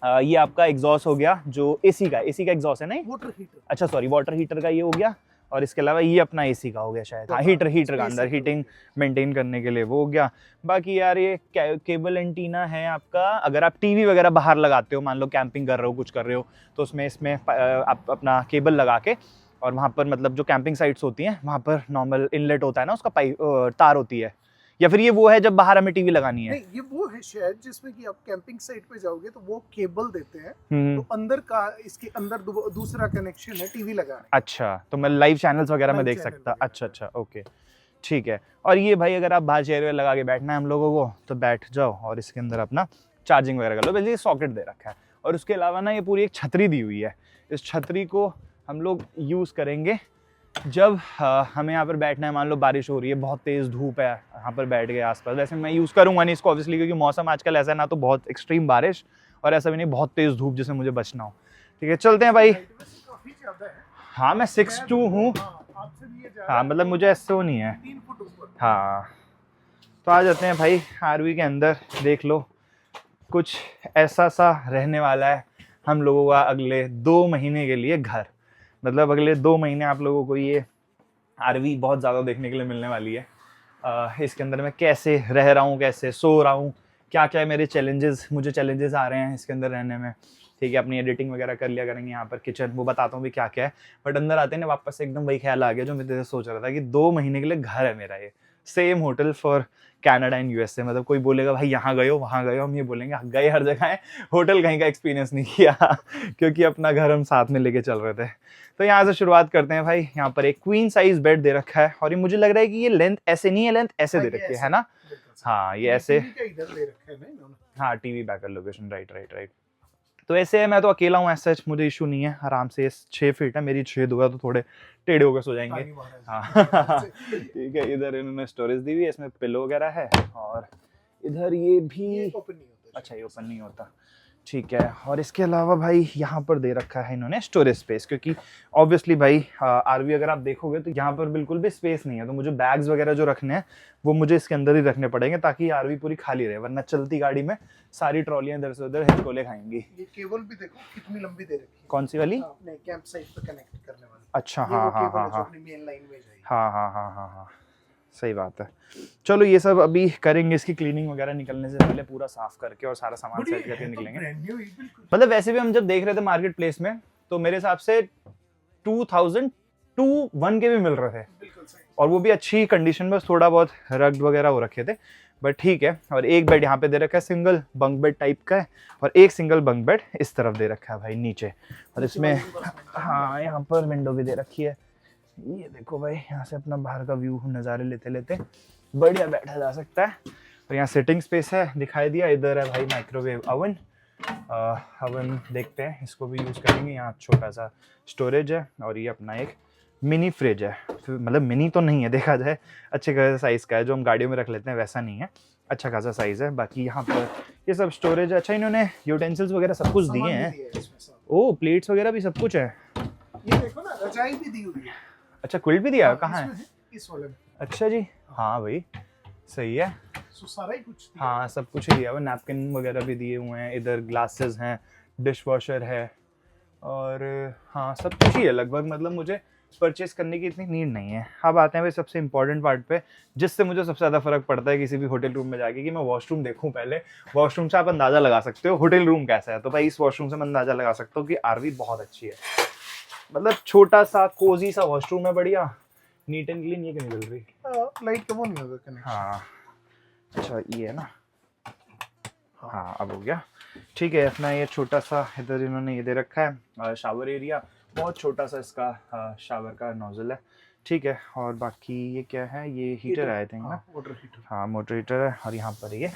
ये आपका एग्जॉस्ट हो गया, जो एसी का एग्जॉस्ट है, नहीं वाटर हीटर, अच्छा सॉरी, वाटर हीटर का ये हो गया। और इसके अलावा ये अपना एसी का हो गया शायद, हाँ, हीटर का अंदर हीटिंग मेंटेन करने के लिए वो हो गया। बाकी यार ये केबल एंटीना है आपका, अगर आप टीवी वगैरह बाहर लगाते हो, मान लो कैंपिंग कर रहे हो, कुछ कर रहे हो, तो इसमें आप अपना केबल लगा के और वहाँ पर मतलब जो कैंपिंग साइट्स होती हैं वहाँ पर नॉर्मल इनलेट होता है ना, उसका पाइप तार होती है, या फिर ये वो है जब बाहर हमें टीवी लगानी है? नहीं, ये वो है शायद जिसमें कि आप कैंपिंग साइट पे जाओगे तो वो केबल देते हैं, हम्म, तो अंदर का इसके अंदर दूसरा कनेक्शन है टीवी लगाने। अच्छा, तो मैं लाइव चैनल्स वगैरह में Live देख channel सकता? वगैरह। अच्छा अच्छा, ओके, ठीक है। और ये भाई अगर आप बाहर चेयर वेयर लगा के बैठना है हम लोगों को तो बैठ जाओ और इसके अंदर अपना चार्जिंग वगैरह कर लो। बेसिकली सॉकेट दे रखा है। और उसके अलावा ना ये पूरी एक छतरी दी हुई है। इस छतरी को हम लोग यूज़ करेंगे जब हमें यहाँ पर बैठना है, मान लो बारिश हो रही है, बहुत तेज़ धूप है, यहाँ पर बैठ गए आसपास। वैसे मैं यूज़ करूँगा नहीं इसको ऑब्वियसली, क्योंकि मौसम आजकल ऐसा है ना तो बहुत एक्सट्रीम बारिश और ऐसा भी नहीं बहुत तेज़ धूप जिससे मुझे बचना हो। ठीक है, चलते हैं भाई। काफी ज्यादा है। हाँ मैं 6'2" हूँ। आपसे भी ये ज्यादा हाँ मतलब मुझे ऐसे वो नहीं है। 3 फुट ऊपर। हाँ तो आ जाते हैं भाई आरवी के अंदर। देख लो कुछ ऐसा सा रहने वाला है हम लोगों का अगले 2 महीने के लिए घर। मतलब अगले 2 महीने आप लोगों को ये आरवी बहुत ज़्यादा देखने के लिए मिलने वाली है। इसके अंदर मैं कैसे रह रहा हूँ, कैसे सो रहा हूँ, क्या क्या मेरे मुझे चैलेंजेस आ रहे हैं इसके अंदर रहने में। ठीक है, अपनी एडिटिंग वगैरह कर लिया करेंगे यहाँ पर, किचन वो बताता हूँ भी क्या क्या है। बट अंदर आते हैं ना वापस से एकदम वही ख्याल आ गया जो मैं सोच रहा था कि 2 महीने के लिए घर है मेरा ये। Same hotel for Canada and USA. मतलब कोई बोलेगा भाई यहाँ गए हो वहाँ गए हो, हम ये बोलेंगे गए हर जगह है, होटल कहीं का एक्सपीरियंस नहीं किया क्योंकि अपना घर हम साथ में लेके चल रहे थे। तो यहाँ से शुरुआत करते हैं भाई। यहाँ पर एक क्वीन साइज बेड दे रखा है और ये मुझे लग रहा है कि ये लेंथ ऐसे नहीं है, लेंथ ऐसे दे रखी है ना? हाँ ये ऐसे, इधर दे रखे हैं ना इन्होंने। हाँ TV backer location, right right right. तो ऐसे है, मैं तो अकेला हूँ ऐसा, मुझे इशू नहीं है, आराम से 6 फीट है मेरी, 6 दूंगा तो थोड़े टेढ़े होकर सो जाएंगे। हाँ ठीक है। इधर इन्होंने स्टोरेज दी हुई है, इसमें पिलो वगैरह है। और इधर ये भी ओपन नहीं होता। अच्छा ये ओपन नहीं होता, ठीक है। और इसके अलावा भाई यहाँ पर दे रखा है इन्होंने स्टोरेज स्पेस, क्योंकि ऑब्वियसली भाई आरवी अगर आप देखोगे तो यहाँ पर बिल्कुल भी स्पेस नहीं है, तो मुझे बैग्स वगैरह जो रखने हैं वो मुझे इसके अंदर ही रखने पड़ेंगे ताकि आरवी पूरी खाली रहे, वरना चलती गाड़ी में सारी ट्रॉलियाँ इधर से उधर हिचकोले खाएंगी। ये केबल भी देखो कितनी लंबी दे रखी है। कौन सी वाली? अपने कैंप साइट पे कनेक्ट करने वाली। अच्छा हाँ हाँ हाँ हाँ मेन लाइन में जाएगी। हाँ हाँ हाँ हाँ हाँ सही बात है। चलो ये सब अभी करेंगे, इसकी क्लीनिंग वगैरह निकलने से पहले पूरा साफ करके और सारा सामान सेट करके निकलेंगे। मतलब वैसे भी हम जब देख रहे थे मार्केट प्लेस में तो मेरे हिसाब से 2001 के भी मिल रहे थे, और वो भी अच्छी कंडीशन में, थोड़ा बहुत रग्ड वगैरह हो रखे थे, बट ठीक है। और एक बेड यहाँ पे दे रखा है, सिंगल बंक बेड टाइप का है, और एक सिंगल बंक बेड इस तरफ दे रखा है भाई नीचे। और इसमें हाँ यहाँ पर विंडो भी दे रखी है, ये देखो भाई, यहाँ से अपना बाहर का व्यू नज़ारे लेते लेते बढ़िया बैठा जा सकता है। और यहाँ सिटिंग स्पेस है, दिखाई दिया। इधर है भाई माइक्रोवेव ओवन, ओवन देखते हैं, इसको भी यूज़ करेंगे। यहाँ छोटा सा स्टोरेज है, और ये अपना एक मिनी फ्रिज है। मतलब मिनी तो नहीं है, देखा जाए अच्छे खासा साइज़ का है, जो हम गाड़ियों में रख लेते हैं वैसा नहीं है, अच्छा खासा साइज़ है। बाकी यहाँ पर ये सब स्टोरेज है। अच्छा इन्होंने यूटेंसिल्स वगैरह सब कुछ दिए हैं। ओ प्लेट्स वगैरह भी सब कुछ है। ये देखो ना, रजाई भी दी हुई है। अच्छा क्विल्ट भी दिया है, कहाँ है? इस वाले में। अच्छा जी, हाँ भाई सही है। सो सारा ही कुछ दिया। हाँ सब कुछ ही दिया हुआ, नैपकिन वगैरह भी दिए हुए हैं। इधर ग्लासेस हैं, डिश वॉशर है, और हाँ सब कुछ ही है लगभग। मतलब मुझे परचेस करने की इतनी नीड नहीं है। अब आते हैं भाई सबसे इंपॉर्टेंट पार्ट पे, जिससे मुझे सबसे ज़्यादा फ़र्क पड़ता है किसी भी होटल रूम में जाके, कि मैं वॉशरूम देखूं पहले। वॉशरूम से आप अंदाज़ा लगा सकते हो होटल रूम कैसा है, तो भाई इस वॉशरूम से मैं अंदाज़ा लगा सकता हूँ कि आरवी बहुत अच्छी है। मतलब छोटा सा कोजी सा वॉशरूम है, बढ़िया नीट एंड क्लीन। ये क्यों निकल रही? लाइट का वो नहीं होगा कनेक्शन। हाँ अच्छा ये है ना, हाँ अब हो गया। ठीक है, अपना ये छोटा सा इधर इन्होंने ये दे रखा है शावर एरिया, बहुत छोटा सा इसका शावर का नोजल है। ठीक है, और बाकी ये क्या है, ये हीटर है आई थिंक ना, वाटर हीटर। हाँ मोटर हीटर है। और यहाँ पर ये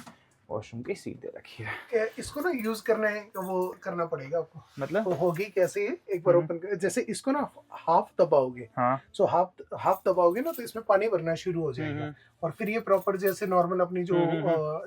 वॉशरूम की सीट दे रखी है। इसको ना यूज करना है, वो करना पड़ेगा आपको। मतलब तो होगी कैसे, एक बार ओपन कर, जैसे इसको ना हाफ दबाओगे, हाँ सो हाफ दबाओगे ना तो इसमें पानी भरना शुरू हो जाएगा। और फिर ये प्रॉपर जैसे नॉर्मल अपनी जो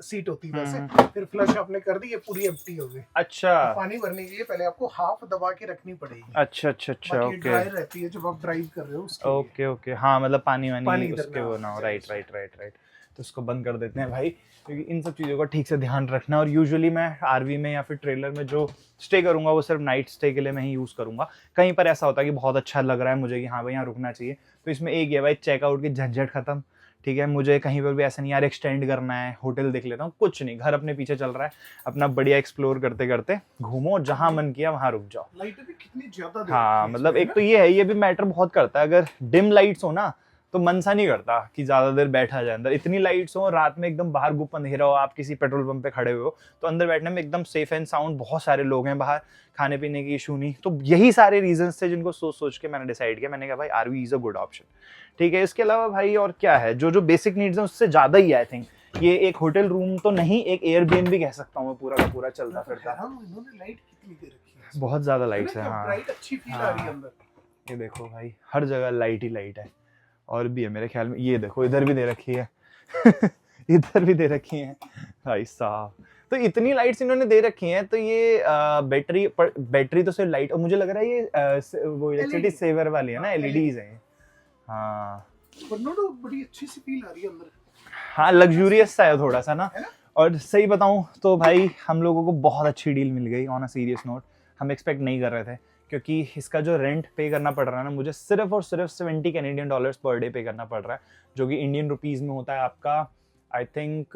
सीट होती है वैसे, फिर फ्लश आपने कर दी, ये पूरी एम्प्टी हो गई। अच्छा तो पानी भरने के लिए पहले आपको हाफ दबा के रखनी पड़ेगी। अच्छा अच्छा अच्छा बाकी ओके ड्राई रहती है जब आप ड्राइव कर रहे हो उसके लिए। ओके ओके, हाँ मतलब पानी वानी इधर उसके ना वो ना हो। जाए राइट उसमें। Right right right. तो इसको बंद कर देते हैं भाई, क्योंकि इन सब चीज़ों का ठीक से ध्यान रखना। और यूजुअली मैं आरवी में या फिर ट्रेलर में जो स्टे करूंगा वो सिर्फ नाइट स्टे के लिए मैं ही यूज़ करूंगा। कहीं पर ऐसा होता है कि बहुत अच्छा लग रहा है मुझे कि हाँ भाई यहाँ रुकना चाहिए, तो इसमें एक है भाई चेकआउट की झंझट खत्म। ठीक है, मुझे कहीं पर भी ऐसा नहीं यार एक्सटेंड करना है, होटल देख लेता हूँ, कुछ नहीं, घर अपने पीछे चल रहा है, अपना बढ़िया एक्सप्लोर करते करते घूमो, जहाँ मन किया वहाँ रुक जाओ। लाइट भी कितनी ज्यादा हाँ मतलब एक तो ये है, ये भी मैटर बहुत करता है, अगर डिम लाइट्स हो ना तो मन सा नहीं करता कि ज्यादा देर बैठा जाए अंदर। इतनी लाइट्स हो, रात में एकदम बाहर गुप अंधेरा हो, आप किसी पेट्रोल पंप पे खड़े हुए हो, तो अंदर बैठने में एकदम सेफ एंड साउंड, बहुत सारे लोग हैं बाहर, खाने पीने की इशू नहीं। तो यही सारे रीजंस थे जिनको सोच सोच के मैंने डिसाइड किया, मैंने कहा भाई RV is a good option. ठीक है, इसके अलावा भाई और क्या है, जो जो बेसिक नीड्स हैं उससे ज्यादा ही आई थिंक ये एक होटल रूम तो नहीं, एक एयरबीएनबी कह सकता हूँ मैं, पूरा का पूरा चलता फिरता। इन्होंने लाइट कितनी दे रखी है, बहुत ज्यादा लाइट्स है। हाँ ब्राइट अच्छी फील आ रही है अंदर। ये देखो भाई, हर जगह लाइट ही लाइट है, और भी है मेरे ख्याल में, ये देखो इधर भी दे रखी है इधर भी दे रखी है भाई साहब। तो इतनी लाइट्स इन्होंने दे रखी हैं, तो ये बैटरी तो सिर्फ लाइट, और मुझे लग रहा है ये वो इलेक्ट्रिसिटी सेवर वाली है ना, एलईडीज है। हाँ तो बड़ी अच्छी सी फील आ रही है अंदर। हाँ लग्जूरियस सा है थोड़ा सा ना। और सही बताऊं तो भाई हम लोगों को बहुत अच्छी डील मिल गई, ऑन अ सीरियस नोट। हम एक्सपेक्ट नहीं कर रहे थे, क्योंकि इसका जो रेंट पे करना पड़ रहा है ना, मुझे सिर्फ और सिर्फ 70 कैनेडियन डॉलर्स पर डे पे करना पड़ रहा है, जो कि इंडियन रुपीज़ में होता है आपका आई थिंक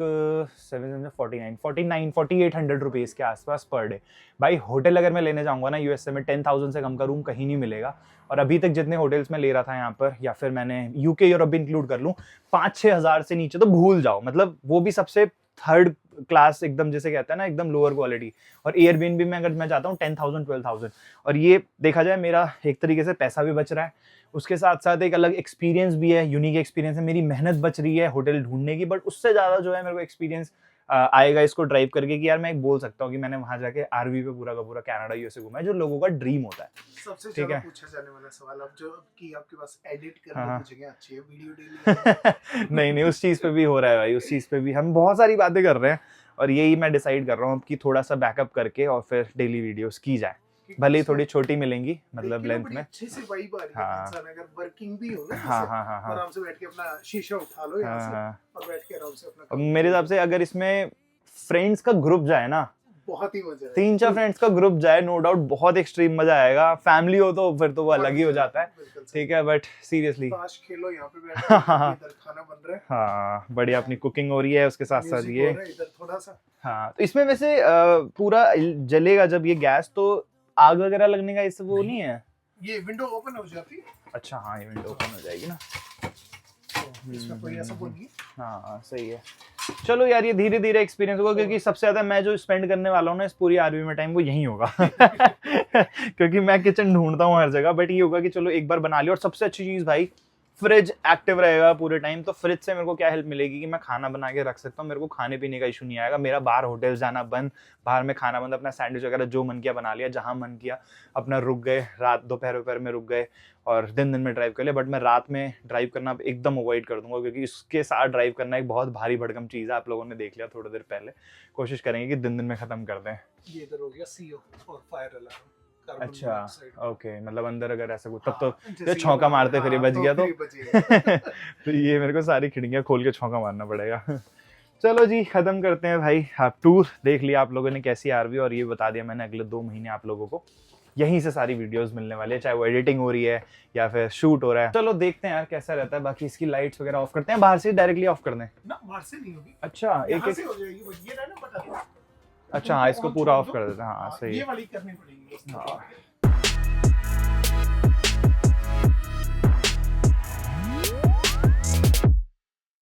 4800 रुपीज़ के आसपास पर डे। भाई होटल अगर मैं लेने जाऊंगा ना यूएसए में, 10,000 से कम का रूम कहीं नहीं मिलेगा। और अभी तक जितने होटल्स में ले रहा था यहाँ पर, या फिर मैंने यूके यूरोप भी इंक्लूड कर लूँ, 5-6 हज़ार से नीचे तो भूल जाओ, मतलब वो भी सबसे थर्ड क्लास एकदम, जैसे कहते हैं ना एकदम लोअर क्वालिटी। और एयरबीएनबी में अगर मैं जाता हूँ 10,000 12,000, और ये देखा जाए मेरा एक तरीके से पैसा भी बच रहा है, उसके साथ साथ एक अलग एक्सपीरियंस भी है, यूनिक एक्सपीरियंस है, मेरी मेहनत बच रही है होटल ढूंढने की, बट उससे ज़्यादा जो है मेरे को एक्सपीरियंस आएगा इसको ड्राइव करके, कि यार मैं एक बोल सकता हूँ कि मैंने वहाँ जाके आरवी पे पूरा का पूरा कनाडा यूएसए घूमा है, जो लोगों का ड्रीम होता है। सबसे ठीक है, पूछा जाने वाला सवाल, अब जो कि आपके पास एडिट करने की जगह अच्छी है, वीडियो डेली नहीं उस चीज़ पे भी हो रहा है भाई, उस चीज़ पे भी हम बहुत सारी बातें कर रहे हैं, और यही मैं डिसाइड कर रहा हूँ कि थोड़ा सा बैकअप करके और फिर डेली वीडियोस की जाए, भले ही थोड़ी छोटी मिलेंगी मतलब लेंथ में। अच्छे से वाइब आ रही है। हाँ। इंसान अगर वर्किंग भी हो ना, हाँ हाँ हाँ हाँ, आराम से बैठ के अपना शीशा उठा लो यहाँ से, हाँ, और बैठ के आराम से अपना और मेरे हिसाब से अगर इसमें फ्रेंड्स का ग्रुप जाए ना, बहुत ही मजा है। 3-4 फ्रेंड्स का ग्रुप जाए, नो डाउट बहुत एक्सट्रीम मजा आएगा। फैमिली हो तो फिर तो वो अलग ही हो जाता है, ठीक है, बट सीरियसली ताश खेलो यहाँ पे बैठ के, इधर खाना बन रहा है, हाँ बढ़िया, अपनी कुकिंग हो रही है, उसके साथ साथ ये इधर थोड़ा सा। हाँ, तो इसमें वैसे पूरा जलेगा जब ये गैस, तो आग वगैरह लगने का इससे वो नहीं है? ये विंडो ओपन हो जाती है। अच्छा हाँ, ये विंडो ओपन हो जाएगी ना, इसमें कोई ऐसा वो नहीं है। हाँ सही है। चलो यार, ये धीरे धीरे एक्सपीरियंस होगा, क्योंकि सबसे ज्यादा मैं जो स्पेंड करने वाला हूँ ना इस पूरी आरवी में टाइम, वो यही होगा क्योंकि मैं किचन ढूंढता हूँ हर जगह, बट ये होगा कि चलो एक बार बना लिया। और सबसे अच्छी चीज भाई, फ्रिज एक्टिव रहेगा पूरे टाइम। तो फ्रिज से मेरे को क्या हेल्प मिलेगी कि मैं खाना बना के रख सकता हूँ, मेरे को खाने पीने का इशू नहीं आएगा। मेरा बाहर होटल जाना बंद, बाहर में खाना बंद, अपना सैंडविच वगैरह जो मन किया बना लिया, जहाँ मन किया अपना रुक गए, रात दोपहर में रुक गए, और दिन में ड्राइव कर लिया। बट मैं रात में ड्राइव करना एकदम अवॉइड कर दूंगा, क्योंकि इसके साथ ड्राइव करना एक बहुत भारी भड़कम चीज़ है। आप लोगों ने देख लिया थोड़ी देर पहले, कोशिश करेंगे कि दिन में ख़त्म कर दें। ये इधर हो गया CO और फायर अलार्म। अच्छा ओके, मतलब अंदर अगर ऐसा कुछ, तब तो छौंका मारते फिर ये बच गया तो तो ये मेरे को सारी खिड़कियां खोल के छौंका मारना पड़ेगा। चलो जी, खत्म करते हैं भाई। आप टूर देख लिया आप लोगों ने कैसी आरवी, और ये बता दिया मैंने अगले 2 महीने आप लोगों को यहीं से सारी वीडियोस मिलने वाली है, चाहे वो एडिटिंग हो रही है या फिर शूट हो रहा है। चलो देखते हैं यार कैसा रहता है। बाकी इसकी लाइट्स वगैरह ऑफ करते हैं, बाहर से डायरेक्टली ऑफ कर दें ना, बाहर से नहीं होगी। अच्छा एक से हो जाएगी वो, ये ना बता। अच्छा हाँ, इसको पूरा ऑफ कर देते हैं। हाँ सही ये है, वाली करनी पड़ेगी। हाँ